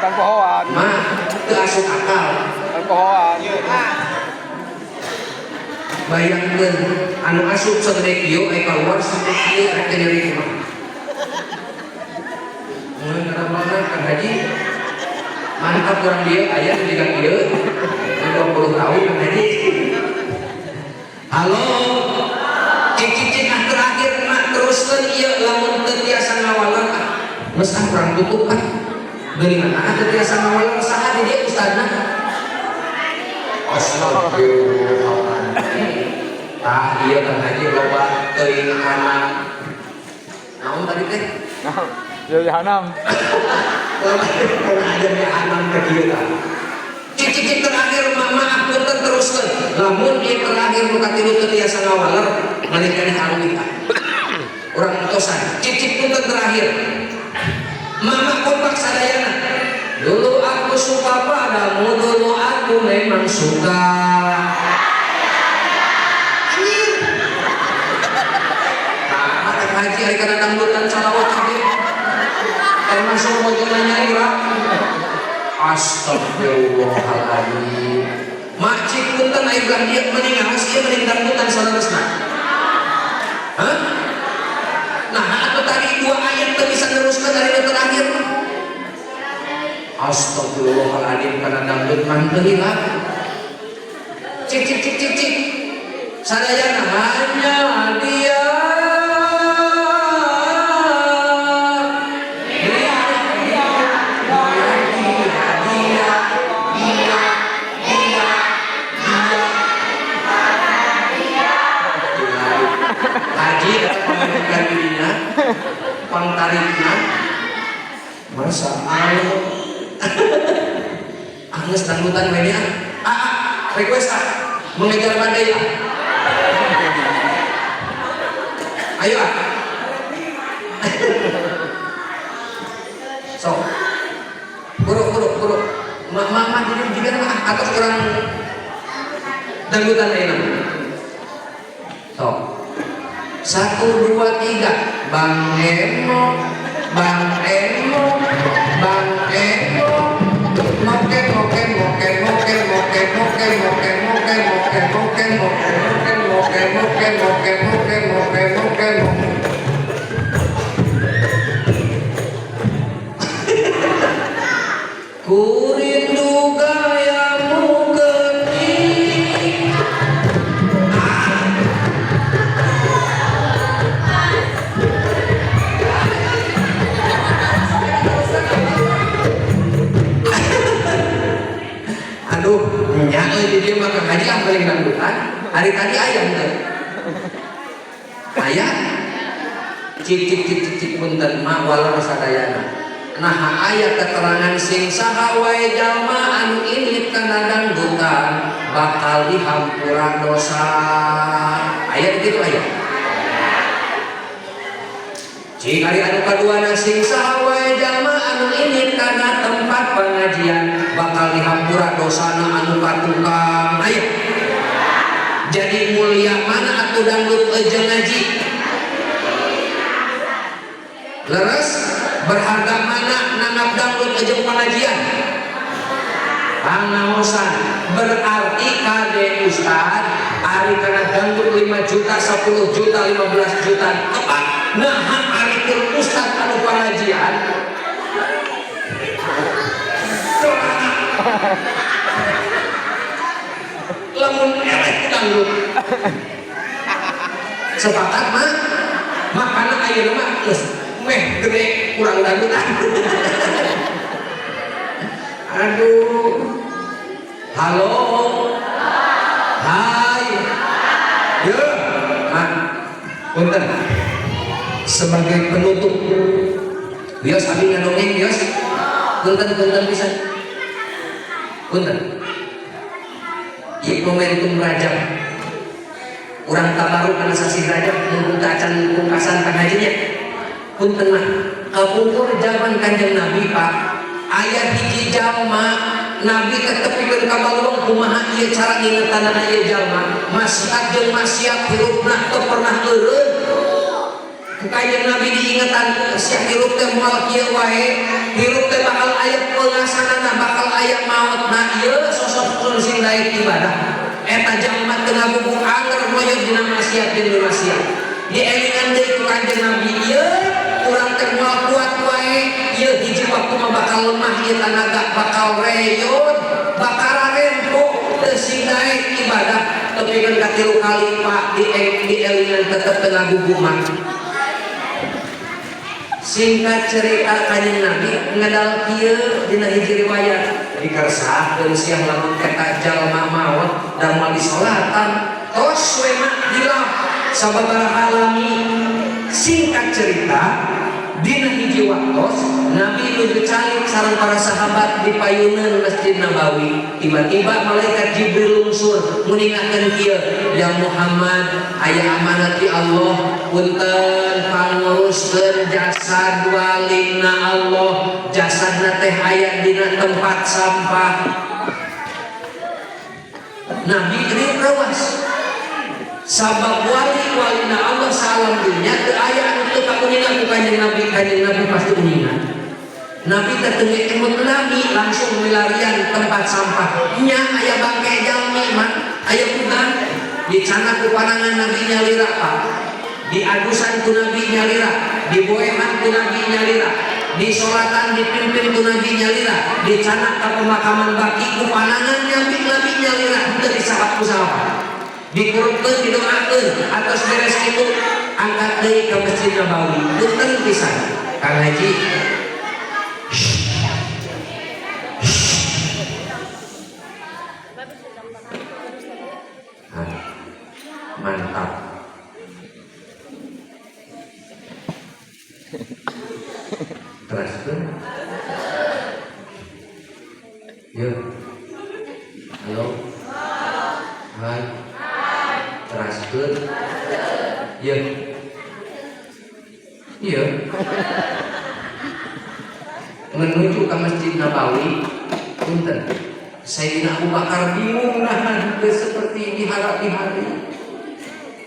Tanpa hoan. mah itu asup akal Tanpa hoan. bayangkeun anu asup segede kieu aya keluar sampai kieu rek nyeri mah mun karena Kang Haji mantap orang dia aya di ka kieu 20 tahun Kang Haji halo cicing terakhir nak teruskan iya lamun teu tiasa ngawalan geus kurang tutup kan deui mana teu tiasa ngawalan saha di dieu ustadna astagfirullahaladzim tah ieu Kang Haji loba teuing anak naon tadi teh Jadi Hanam. loba aja di anak ke kieu tah cicing terakhir mama aku teruskan lamun ieu terakhir nu katilu teu tiasa ngawaler malikana anu nikah orang tosan cicing pun terakhir mama kompak sadayana dulu aku suka padamu dulu aku memang suka ada haji hari kana dangdutan salawat tadi termasuk mojonya nyai lah astagfirullahaladzim makcik punten ayo bilang dia meningawas dia mening dangdutan saudara-saudara hah? Nah atau tadi 2 ayat itu bisa teruskan dari yang terakhir astagfirullahaladzim karena dangdut manteli lah cik sadayana hanya dia haji menggunakan dirinya pangtariknya masa Agnes dangdutan media request mengejar badai ayo so buru mama jadi atau kurang dangdutan enak so 1, 2, 3 Bang Emo ku rindu gayamu kening aduh nyala di dia makan haji yang paling dangdutan hari tadi ayam tuh ayam cik punten mak walau sadayana nah ayat keterangan sing saha wae jalma anu init kana dangdutan bakal dihampura dosa ayat gitu ayat cik ari anu kaduana sing saha wae jalma anu init kana tempat pengajian bakal dihampura dosana anu katukang ayat jadi mulia mana atuh dangdut jeung ngaji leres berharga mana nanggap dangdut jeung pengajian pangaosan berarti kade ustad ari kana dangdut 5 juta 10 juta 15 juta tepat nah ari keur ustad anu pengajian lamun elek dangdut sepakat mah makana ayeuna mah geus meh gede kurang dangdutan aduh halo hai yo man Punten. Sebagai penutup. Bios abi ngadongeng bios. Punten pisan. Punten. Ieu momentum Rajab. Urang tabaru kana sasi Rajab mun acan pungkasan tengah hajinya. Punten mah kapungkur zaman Kanjeng Nabi Pak. Aya hiji jalma Nabi ketepikeun ka balung kumaha ieu cara ngingetanana ieu jalma. Maksiat jeung maksiat hirupna teu pernah eureun. Kanjeng Nabi diingetan sia hirup teh moal kieu wae, hirup teh bakal aya peungasanana, bakal aya mautna. Ieu sosok sing daek ibadah. Eta jalma teu ngabubuk anger moyog dina maksiat jeung maksiat. Dielingan deui ku Kanjeng Nabi, ieu urang teh moal kuat wae, ieu hiji waktu mah bakal lemah ieu tanaga, bakal reyon, bakal rempok teu sing daek ibadah. Tepikeun ka 3 kali Pak dielingan tetep teu ngabubuk mah. Singkat cerita Kanjeng Nabi ngadal kieu dina hiji riwayat dikersahkeun siang lamun eta jalma maot damal disolatan tos we mah hilap sababaraha alami. Singkat cerita dina hiji waktos Nabi nuju calik sareng para sahabat di payuneun Masjid Nabawi. Tiba-tiba malaikat Jibril lungsur nguningakeun kieu, "Ya Muhammad, aya amanat ti Allah, punten panguruskeun jasad walina Allah. Jasadna teh aya dina tempat sampah." Nabi rewas. Sabab walina Allah salam dunya teu aya anu teu kauningan ku Kanjeng Nabi pasti uningan. Nabi tertengah emut Nabi langsung milarian tempat sampah. Nya aya bangke jalmi mah, aya udan. Dicana ku panangan Nabi nyalira Pak. Di adusan ku Nabi nyalira, di boeman ku Nabi nyalira, di solatan dipimpin ku Nabi nyalira, dicana ka pemakaman baki ku panangan Nabi nyalira, teu disahat ku sahabat. Dikurupkeun didoakeun atas beres itu angkat deui ka Masjid Nabawi. Punten pisan Kang Haji. Mantap. Teruskeun. Yuk. Halo. Hai. Teruskeun. Iya. Iya. Menuju ke Masjid Nabawi, punten. Sayyidina Abu Bakar bingung nahan seperti diharap hari.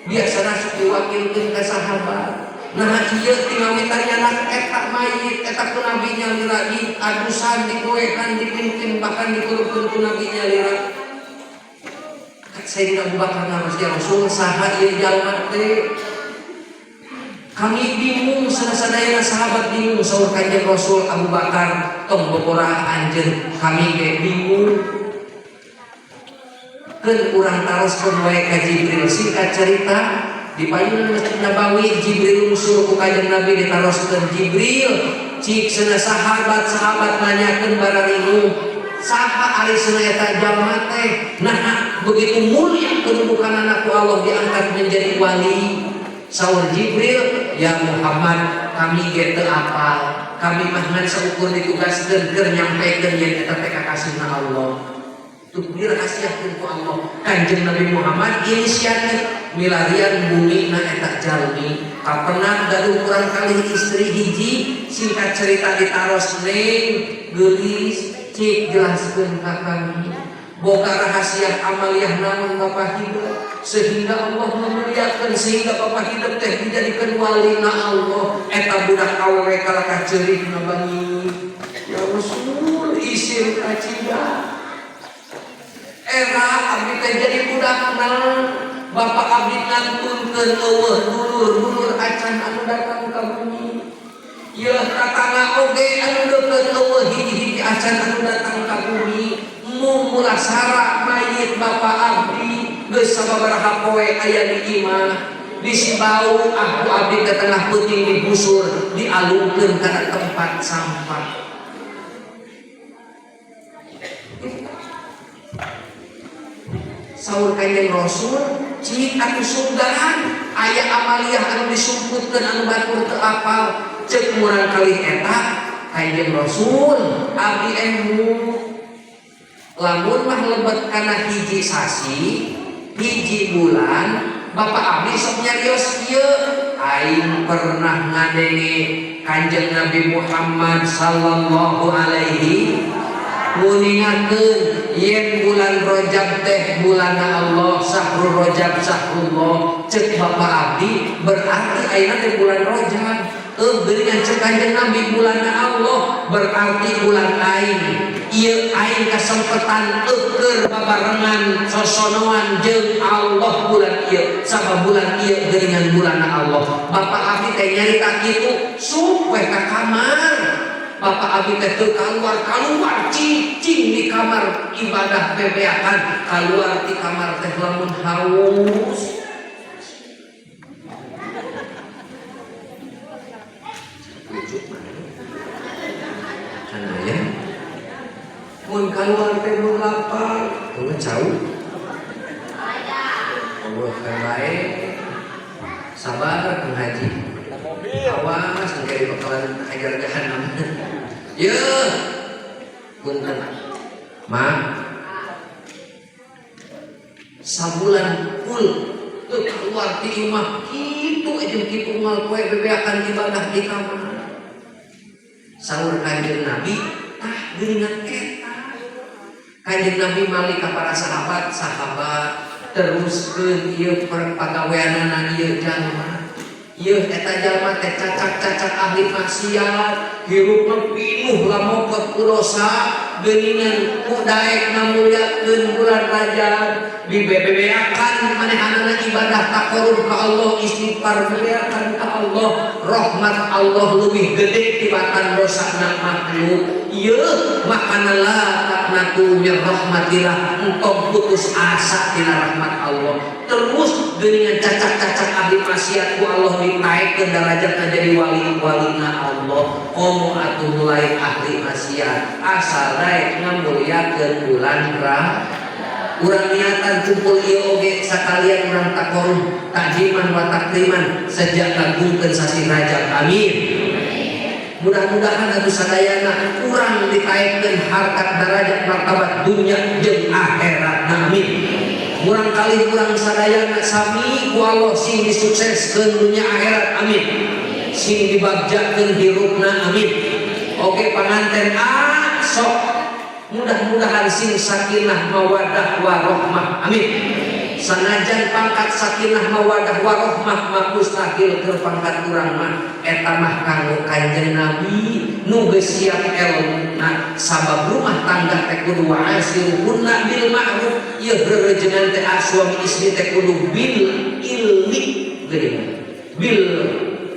Biasana sok diwakilkeun ka sahabat. Nah ieu tinggal mitariana eta mayit, eta ku Nabi nyalira di adusan, dikoekan, dipimpin, bahkan dikurupkeun ku Nabi nyalira. Sayyidina Abu Bakar nangis, "Ya Rasul, saha ieu jalma teh?" Kami bingung, sadayana sahabat bingung. Saur Kanjeng Rasul, "Abu Bakar, tong boporah anjeun, kami ge bingung." Keun urang taroskeun wae ka Jibril. Singkat cerita, di payunan Masjid Nabawi Jibril lungsur ku Kanjeng Nabi ditaroskeun. Jibril cik cenah sahabat-sahabat nanyakeun bararingu, saha ari cenah eta jalma teh? Nah, begitu mulia kedudukan anakku Allah diangkat menjadi wali. Saur Jibril, "Ya Muhammad, kami ge teu apal. Kami mah ngan saukur ditugaskeun keur nyampekeun yen eta teh kakasihna Allah." Itu dirahasiakeun ku Allah. Kanjeng Nabi Muhammad inisiatif milarian bumi na eta jalmi. Kapenang gaduh kurang kali istri hiji. Singkat cerita ditaros neng geulis cik jelaskeun ka kami. Boga rahasia amaliyah naon Bapak hidup sehingga Allah memuliakan, sehingga Bapak hidup teh dijadikan walina Allah. Eta budak awewe kalakah ceurih na bani. Ya Rasul isim kacida. Era abdi teh jadi budakna. Bapak abdi ngantunkeun eueuh dulur-dulur acan anu datang ka bumi. Ieu tatangga oge anu deukeut eueuh hiji-hiji acan anu datang ka bumi. Mulasara mayit Bapak abdi geus sababaraha poe aya di imah. Disibau aku abdi ke tengah peuting digusur, dialungkeun kana tempat sampah. Saur Kanjeng Rasul, cik aku sunggahan aya amaliyah anu disumputkeun anu batur teu apal ceuk murang kali eta Kanjeng Rasul abdi emu lamun mah lebet kana hiji sasi hiji bulan Bapak abdi sok nyarios ieu aing pernah ngadenge Kanjeng Nabi Muhammad sallallahu alaihi nguningakeun yen bulan Rajab teh bulan Allah sahrul Rajab sahrullah ceuk Bapak abdi berarti ayeuna teh bulan Rajab geuningan ceuk Kanjeng Nabi bulan Allah berarti bulan aing ieu aing kasempetan keur babarengan sosonoan jeung Allah bulan ieu sabab bulan ieu geuningan bulan Allah Bapak abdi teh nyarita kitu supaya ka kamar Bapak abdi teh teu kaluar cicing di kamar ibadah bebeakan kaluar di kamar teh lamun haus ya mun kaluar teh mun lapar teu jauh Allah kan bae sabar Kang Haji awas engke bakalan hajar jahanam ya punten ma sabulan full teu keluar ti imah kitu aja kitu moal poe bebeakan ibadah di kamar saur Kanjeng Nabi tah geuningan eta Kanjeng Nabi malih ka para sahabat teruskeun ieu pagaweanana ieu jalma ieu eta jalma teh cacak-cacak ahli maksiat hirupna pinuh lamokot ku dosa geuningan ku daek ngamulyakeun bulan Rajab dibebeakan manehanana ibadah taqarrub ka Allah istighfar bebeakan ka Allah rahmat Allah leuwih gede tibatan dosana makhluk ieu makana la taqnatu min rahmatillah engkau putus asa tina rahmat Allah terus geuningan cacak-cacak ahli maksiat ku Allah ditaikeun derajatna jadi wali-walina Allah komo atuh mulai ahli maksiat asal daek ngamulyakeun bulan Rajab urang niatan kumpul ieu oge sakalian urang taqarrub takjiman wa takriman sejak ngagungkeun sasi Rajab amin mudah-mudahan atuh sadayana urang ditaikeun harkat derajat martabat dunya jeung akhirat amin urang kali urang sadayana sami ku Allah sing disukseskeun dunya akhirat amin sing dibagjakeun hirupna amin oge panganten sok mudah-mudahan sing sakinah mawadah warahmah amin sanajan pangkat sakinah mawadah warahmah mah mustahil keur pangkat urang mah eta mah kanggo Kanjeng Nabi nu geus siap elmuna sabab rumah tangga teh kudu wa'asiruhunna bil ma'ruf ieu reurejengan teh suami istri teh kudu bil ilmi geuningan bil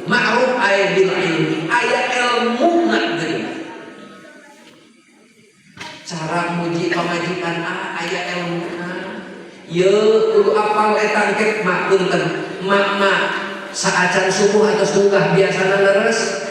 ma'ruf aya bil ilmi aya elmuna geuningan cara muji pamajikan aya elmuna ye kudu apal eta engke mak punten mak saacan subuh atau sunggah biasana leres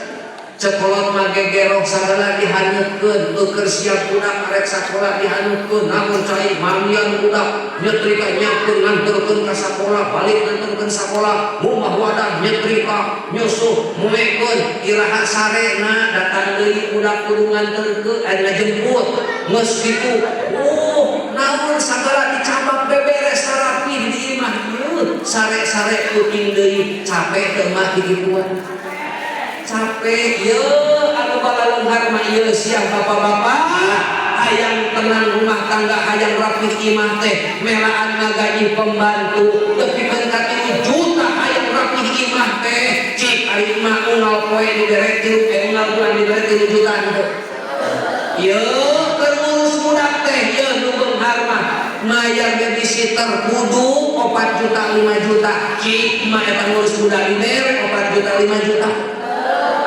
cekolot magegerok sagala dihaneukeun keur siap budak arek sakola dihaneukeun namun cai mamian budak nyetrika nyakeun nganterkeun ka sakola balik nganterkeun sakola mumah wadah nyetrika nyusuh mumekeun iraha sarena datang deui budak kudu nganterkeun ngajemput geus kitu namun sagala dicabak beberes rapi di imah ieu sare-sare kucing deui capek teu mah kikituan capek ye anu bala leunghar mah ieu siang bapak-bapak hayang tenang rumah tangga hayang rapih imah teh melaan ngagaji pembantu tepikeun ka 3 juta hayang rapih imah teh cik ari mah unggal poe diderek 3 unggal bulan diderek 3 juta teh ye keur ngurus budak teh ye nu beunghar mah mayar babysitter kudu 4 juta 5 juta cik mah eta ngurus budak diderek 4 juta 5 juta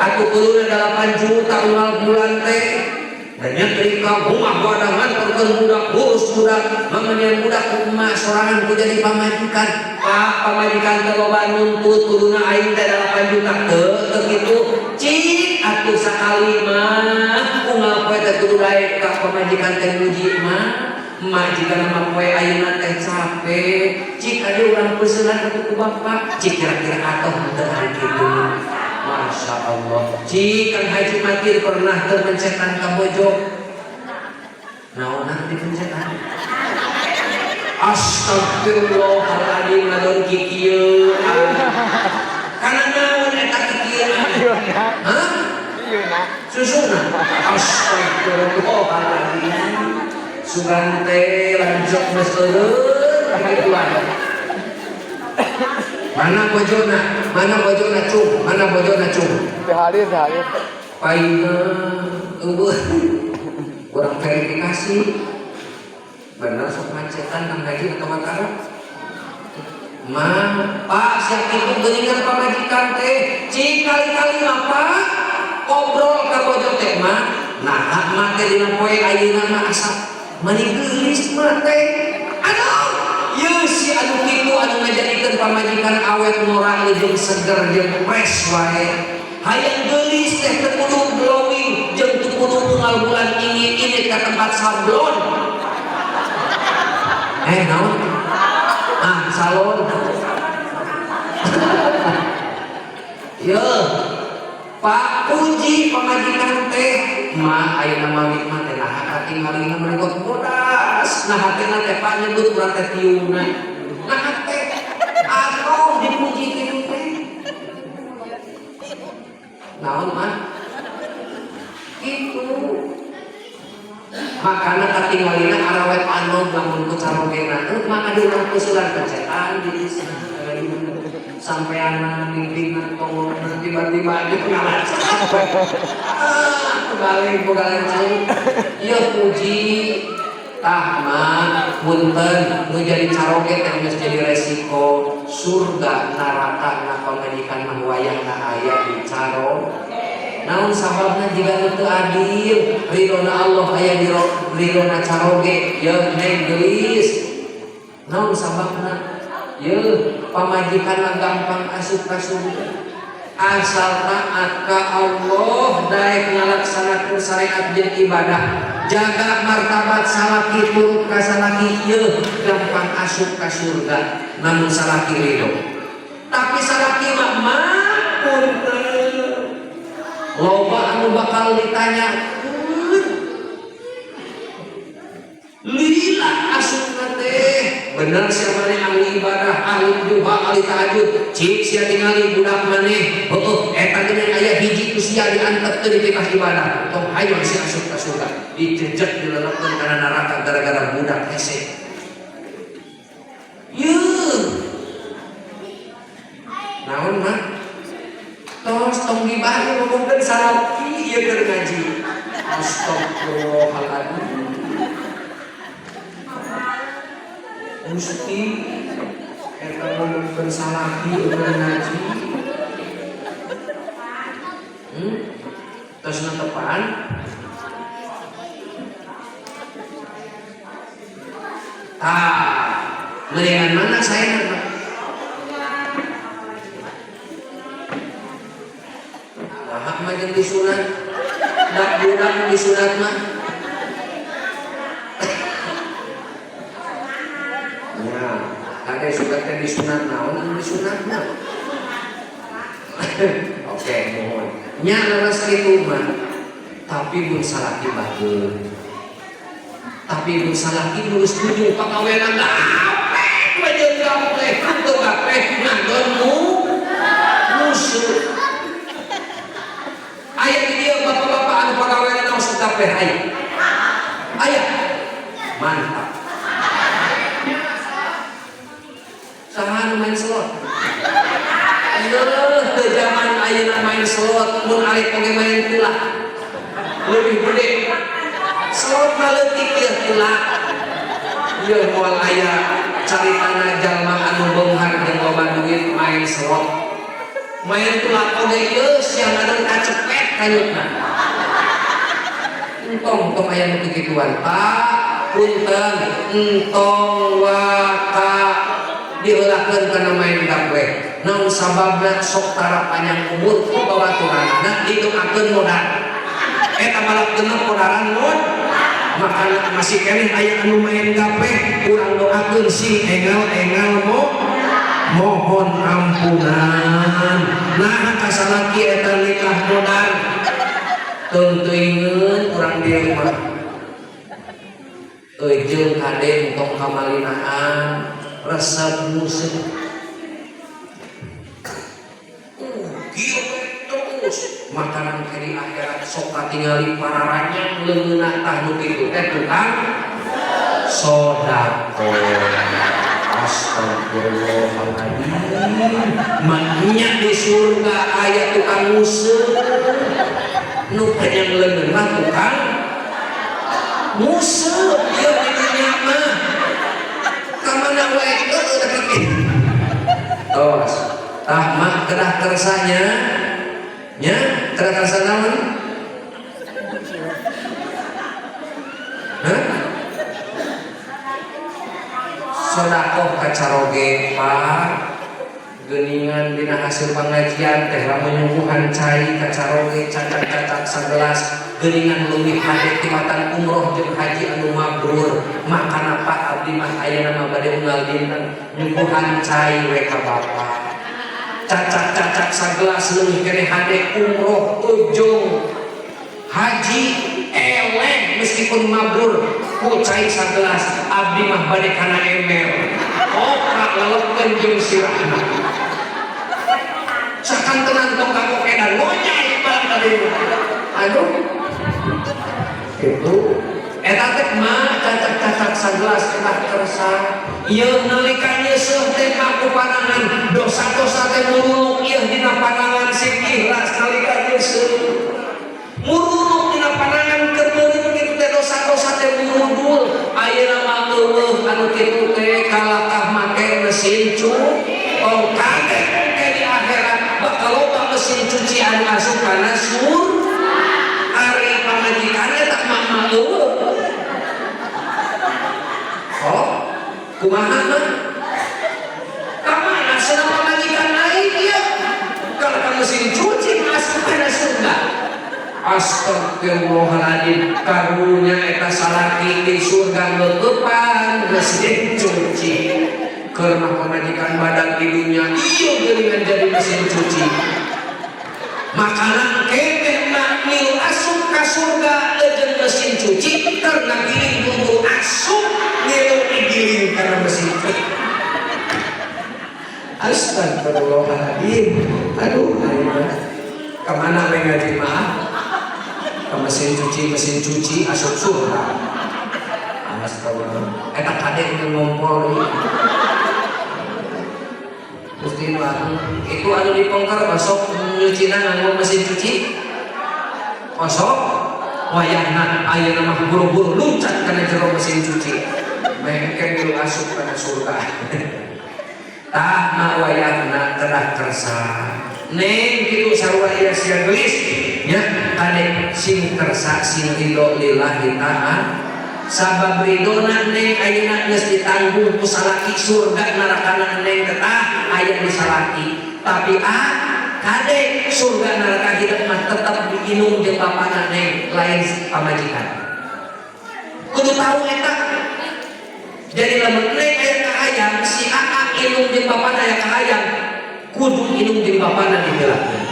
aku kuluna 8 juta unggal bulan teh dan nyetrika rumah wadah nganterkeun budak urus budak manganian budak kumaha sorangan ku jadi pamajikan pamajikan teh loba nuntut kuluna aing teh 8 juta teu kitu cik atuh sakali mah unggal poe teh kudu daek ka pamajikan teh muji mah Mak jika nama kue ayunan teh capek, jika ada orang pesanan untuk bapak, cik kira-kira atau dengan gitu. Masya Allah. Jika Haji Matir pernah terpencetan ke bojok, nah nanti pencetan. Astagfirullahaladzim ngadon kikieu. Karena naon eta kikieu? Hah? Susuna. Astagfirullahaladzim. Sugante lanjut meseureun kituan. Mana bojona cung, mana bojona cung. Hadir. Paina eueuh. Kurang verifikasi. Benar sok macetan Kang Haji atau Makara? Pak siap itu geuningan pamajikan teh. Cik kali-kali mah Pak obrol ka bojong teh mah. Nah, mah teh dina poe ayeuna mah asa mani geulis mah teh. Aduh, ieu si anu kitu anu ngajadikeun pamajikan awet moral jeung seger jeung fresh wae. Hayang geulis teh teu kudu glowing jeung teu kudu unggal bulan ini ka tempat sablon. Naon? Salon. Yo, Pak Puji pamajikan teh, mah ayeuna mamit mah teh nah katingalina meregot bodas. Nah hatena teh Pak nyebut urang teh tiungna. Nah teh atoh dipuji kitu teh. Naon mah? Itu. Makana katingalina arawet anu lamun ku carogena teh maka diurang kusulan pencetan jadi sampai anak mimpinan tongol tiba-tiba aja pengalat kembali bukan iya puji tahman punten nu jadi caroge teh geus jadi resiko surga neraka na pamajikan mah wayang na aya di caro. Naon sababna jika teu adil ridona Allah aya di ridona caroge ya neng geulis. Naon sababna ye pamajikan gampang asup ka surga asal taat ka Allah daek ngalaksanakeun syariat jeung ibadah jaga martabat salaki turut ka salaki ye gampang asup ka surga namun salaki ridho tapi salaki mah punten loba anu bakal ditanya lila asupna teh bener siapa nih ahli ibadah ahli duha ahli tahajud cik sia tingali budak maneh eta geus aya hiji ku sia diantep teu dipikah ibadah tong hayu si asup ka surga dijejek dileleukeun kana neraka gara-gara budak hese yeuh naon mah tos tong dibahas ngomongkeun salaki ieu keur ngaji astagfirullahaladzim Gusti eta ngomongkeun salaki keur ngaji tos netepan mendingan mana saya netepan lahak mah jeung disunat dak budak disunat mah ada suka teh disunat naon disunat mah oke mohon nya laras kitu mah tapi mun salaki bageun tapi mun salaki nu setuju pakawenan gape bajeun gape teu gape ngadon musuh aya di dieu bapak-bapak anu pakawenan maksud gape aya mantap saha main slot teu zaman ayeuna main slot mun ari oge main tila leuwih gede slot mah leutik ieu tila ieu moal aya caritana jalma anu beunghar jeung loba duit main slot main tila oge ieu sia ngadon kacepet kanyutna entong aya nu kikituan Pak punten entong waka diheulakeun kana main gawe naon sababna sok tara panjang umur babaturanna didoakeun modal eta balak genep modalan mun makanya masih keneh aya anu main gape urang doakeun sing engel-engel mohon ampunan. Nah kasalaki eta nikah modal teuing urang dieu mah jeung kade tong kamalinaan resep musik terus makanan kiri akhirat sok katingali pararanya leungeuna tah nu kitu teh tukang sodako. Astagfirullahaladzim, maknya di surga aya tukang musik nu yang leungeun mah tukang musik ieu di dunya mah kamana wae udah kitu tos tah mah kedah kersanya nya kedah kersa naon sodakoh kacaroge Pak geuningan dina hasil pengajian teh lamun nyuguhan cai kacaroge cacak-cacak sagelas geuningan leuwih hade timatan umroh jeung haji anu mabrur makana Pak abdi mah ayeuna mah bade unggal dinten nyuguhan cai we ka Bapak cacak-cacak sagelas leuwih keneh hade umroh ujung haji eleh meskipun mabrur ku cai sagelas abdi mah bade kana ember oka leleukeun jeung sirahna sakantenan tong kamu edan ngonyai bang tadi aduh itu eta teh mah cacak-cacak sagelas kedah kersa ieu nalika nyeuseum teh ku panangan dosa-dosa teh muruluk ieu dina panangan sing ikhlas nalika nyeuseum muruluk dina panangan kebeuleuh kitu teh dosa-dosa teh murudul ayeuna mah eueuh anu kitu teh kalakah make mesin cuci kaget ke di akhirat bakal loba mesin cuci anu asup kana ari pamajikanna tak mah eueuh kumaha mah kamana cenah pamajikan lain ieu kalakah mesin cuci asup kana surga. Astagfirullahaladzim, karunya eta salaki di surga ngeueupan mesin cuci keur mah pamajikan badak di dunia ieu geuningan jadi mesin cuci makanan keneh mah milu asup ka surga jeung mesin cuci karena giling bumbu asup milu digiling karena mesin cuci. Astagfirullahaladzim, aduh ayeuna kamana we ngaji mah mesin cuci asup surga. Astagfirullah. Eta kadek yang ngompol Gusti itu anu dipongkar besok nyucina nganggo mesin cuci kosong wayahna ayeuna mah buru-buru luncat kana jero mesin cuci mengke milu asup kana surga. Tah mah wayahna kedah kersa neng kitu sarua ieu sia geus nya kadek sing kersa sing ridho lillahi ta'ala sabab ridona neng ayeuna geus ditanggung ku salaki surga narakana neng tetah aya di salaki tapi kadek surga neraka hidup mah tetep diinung jeung bapana neng lain pamajikan kudu tahu eta jadi lamun neng aya kahayang si inung jeung bapana aya kahayang kudu inung jeung bapana digeulakeun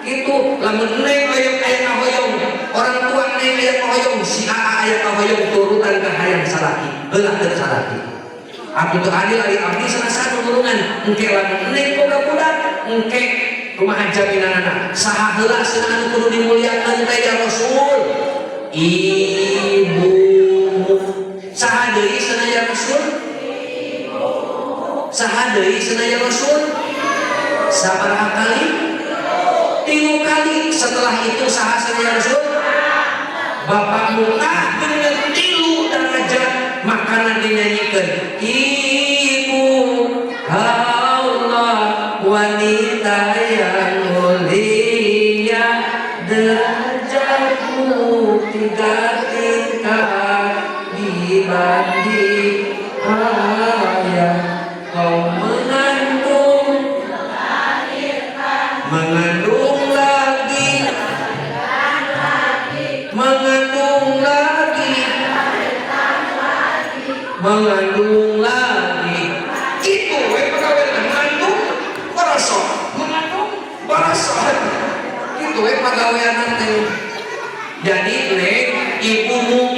kitu lamun neng aya ngahoyong orang tua neng aya ngahoyong si aya ngahoyong turutan ka hayang salaki heulakeun salaki abdi teu adil ari abdi sanesana nulungan engke lamun neng boga budak engke kumaha jaminanna saha heula cenah anu kudu dimulyakeun teh ya Rasul ibu saha deui cenah ya Rasul saha deui cenah ya Rasul sabaraha kali 3 kali setelah itu saha cenah ya Rasul bapakmu dengan 3 derajat makanan dinyanyikan ibu Allah wanita yang mulia derajatmu 3 tingkat dibanding ayah kau mengandung lagi mengandung lagi. Itu pegawai mengandung barasa, mengandung barasa. Itu pegawai nanti. Jadi ibumu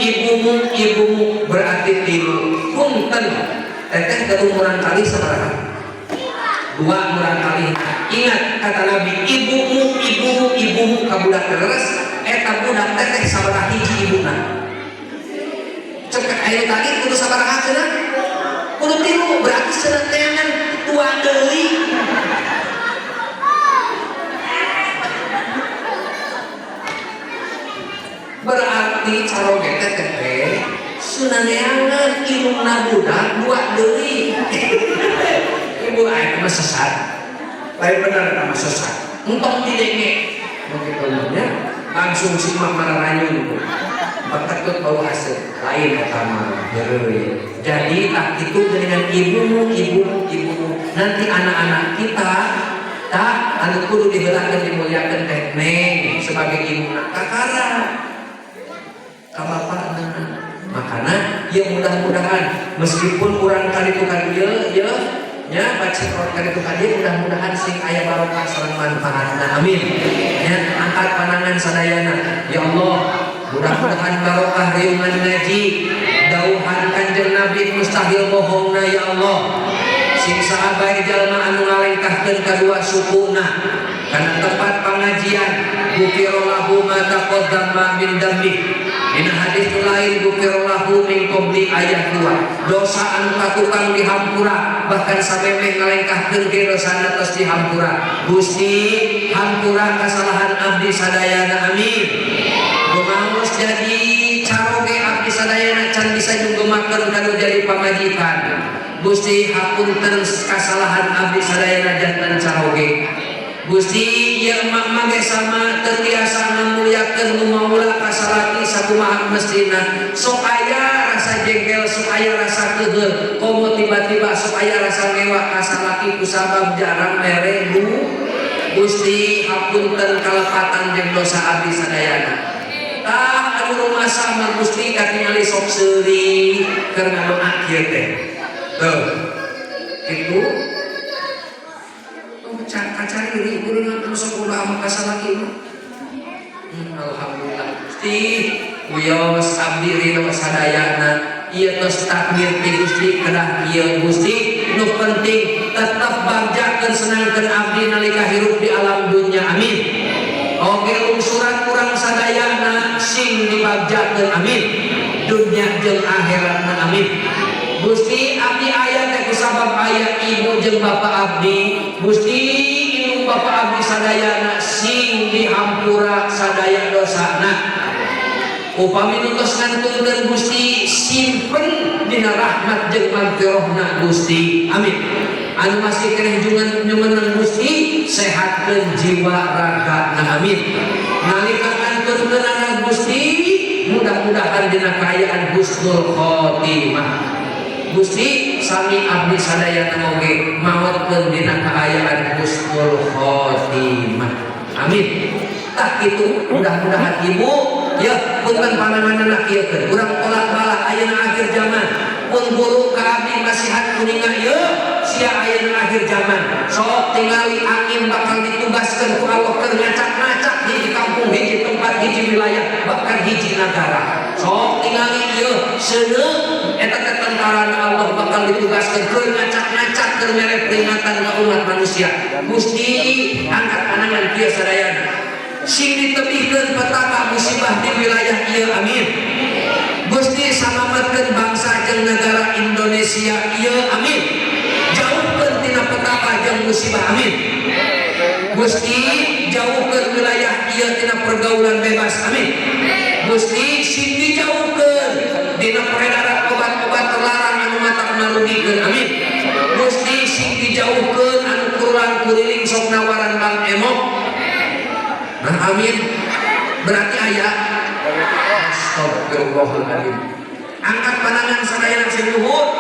berarti tilu. Punten teteh keumuran kali sabaraha? 2 murang kali. Ingat kata Nabi, ibumu kabudak leres, eta budak teteh sabaraha hiji ibuna. Cek ayo tadi kudu sabaraha cenah? Kudu tilu, berarti cenah teangan tua deui. Berarti caroge teteh sunaneangan iluna budak 2 deui. Ibu ayah nama sesat, lain benar nama sesat. Entong tidenge, begitu ya. Langsung simak mararanyun, berketut bau hasil. Lain pertama, jadi tak itu dengan ibumu. Nanti anak-anak kita tak anu kudu dihelakeun dimuliakeun teh neng sebagai ibu kakara, kabapana. Makanya ya mudah-mudahan meskipun kurang kali tukar ya baca Quran itu tadi mudah-mudahan sing aya barokah sareng manfaatna amin ya. Angkat panangan sadayana ya Allah, mudah-mudahan barokah riungan ngaji dauhan Kanjeng Nabi mustahil bohongna ya Allah. Sing sahabat jalma anu ngalengkahkeun kadua sukuna kana tempat pengajian bukirolahu ma taqaddama min dambi. Dina hadis lain bukirolahu min qabli ayat 2. Dosa anu katukang dihampura bahkan samemeh ngalengkahkeun ge dosana tos dihampura. Gusti hampura kasalahan abdi sadayana amin. Rumaos jadi caroge abdi sadayana can bisa junggemakeun kanu jadi pamajikan. Gusti hapunten kasalahan abdi sadayana jantan caroge. Gusti ya emak ge sama terbiasa ngamuliakeun mumaula kasalaki sakumaha mestina. Sok aya rasa jengkel, sok aya rasa keugeur, komo tiba-tiba sok aya rasa ngewa kasalaki kusabab jarang mere bu. Gusti hapunten kalepatan jeung dosa abdi sadayana. Tah anu rumasa mah Gusti katingali sok seuri keur ngadoa kieu teh. Tuh. Itu kacari diri kuring masuk ulah ama kasalaki mah. Alhamdulillah Gusti wios abdi ridho sadayana ieu tos takdir ti Gusti kedah ieu Gusti nu penting tetep bagjakeun senangkeun abdi nalika hirup di alam dunya amin. Oge lungsuran kurang sadayana sing dibagjakeun amin dunya jeung akhiratna amin. Gusti abdi aya teh kusabab aya ibu jeung bapak abdi. Gusti ilmu bapak abdi sadayana sing dihampura sadaya dosana. Upami nutos ngantungkeun Gusti simpen dina rahmat jeung magfirahna Gusti. Amin. Anu masih keneh nyumeneng Gusti sehatkeun jiwa ragana. Amin. Nalika ngantungkeun anak Gusti mudah-mudahan dina kaayaan husnul khotimah. Gusti sami abdi sadayana oge maotkeun dina kaayaan husnul khotimah. Amin. Tak itu mudah-mudahan ibu ya punten pananganna kieukeun urang tolak bala ayeuna akhir zaman pun guru ka abdi nasihat kuninga ieu sia ayeuna akhir zaman sok tingali angin bakal ditugaskeun ku Allah keur ngacak-ngacak hiji kampung hiji tempat hiji wilayah bahkan hiji negara. Sok tingali ieu seuneu eta teh tentarana Allah bakal ditugaskeun keur ngacak-ngacak keur mere peringatan ka umat manusia. Gusti angkat panangan kieu sadayana sing ditebihkeun petaka musibah di wilayah ieu amin. Gusti salametkeun bangsa jeung negara Indonesia ieu amin. Jauhkeun tina petaka jeung musibah amin. Gusti jauhkeun wilayah ieu tina pergaulan bebas amin. Gusti sing dijauhkeun dina peredaran obat-obat terlarang anu matak narugikeun amin. Gusti sing dijauhkeun anu kurulan kuriling sok nawaran bang emok. Nah, amin. Berarti ayat astagfirullahaladzim. Angkat pandangan sadayana sing luhur.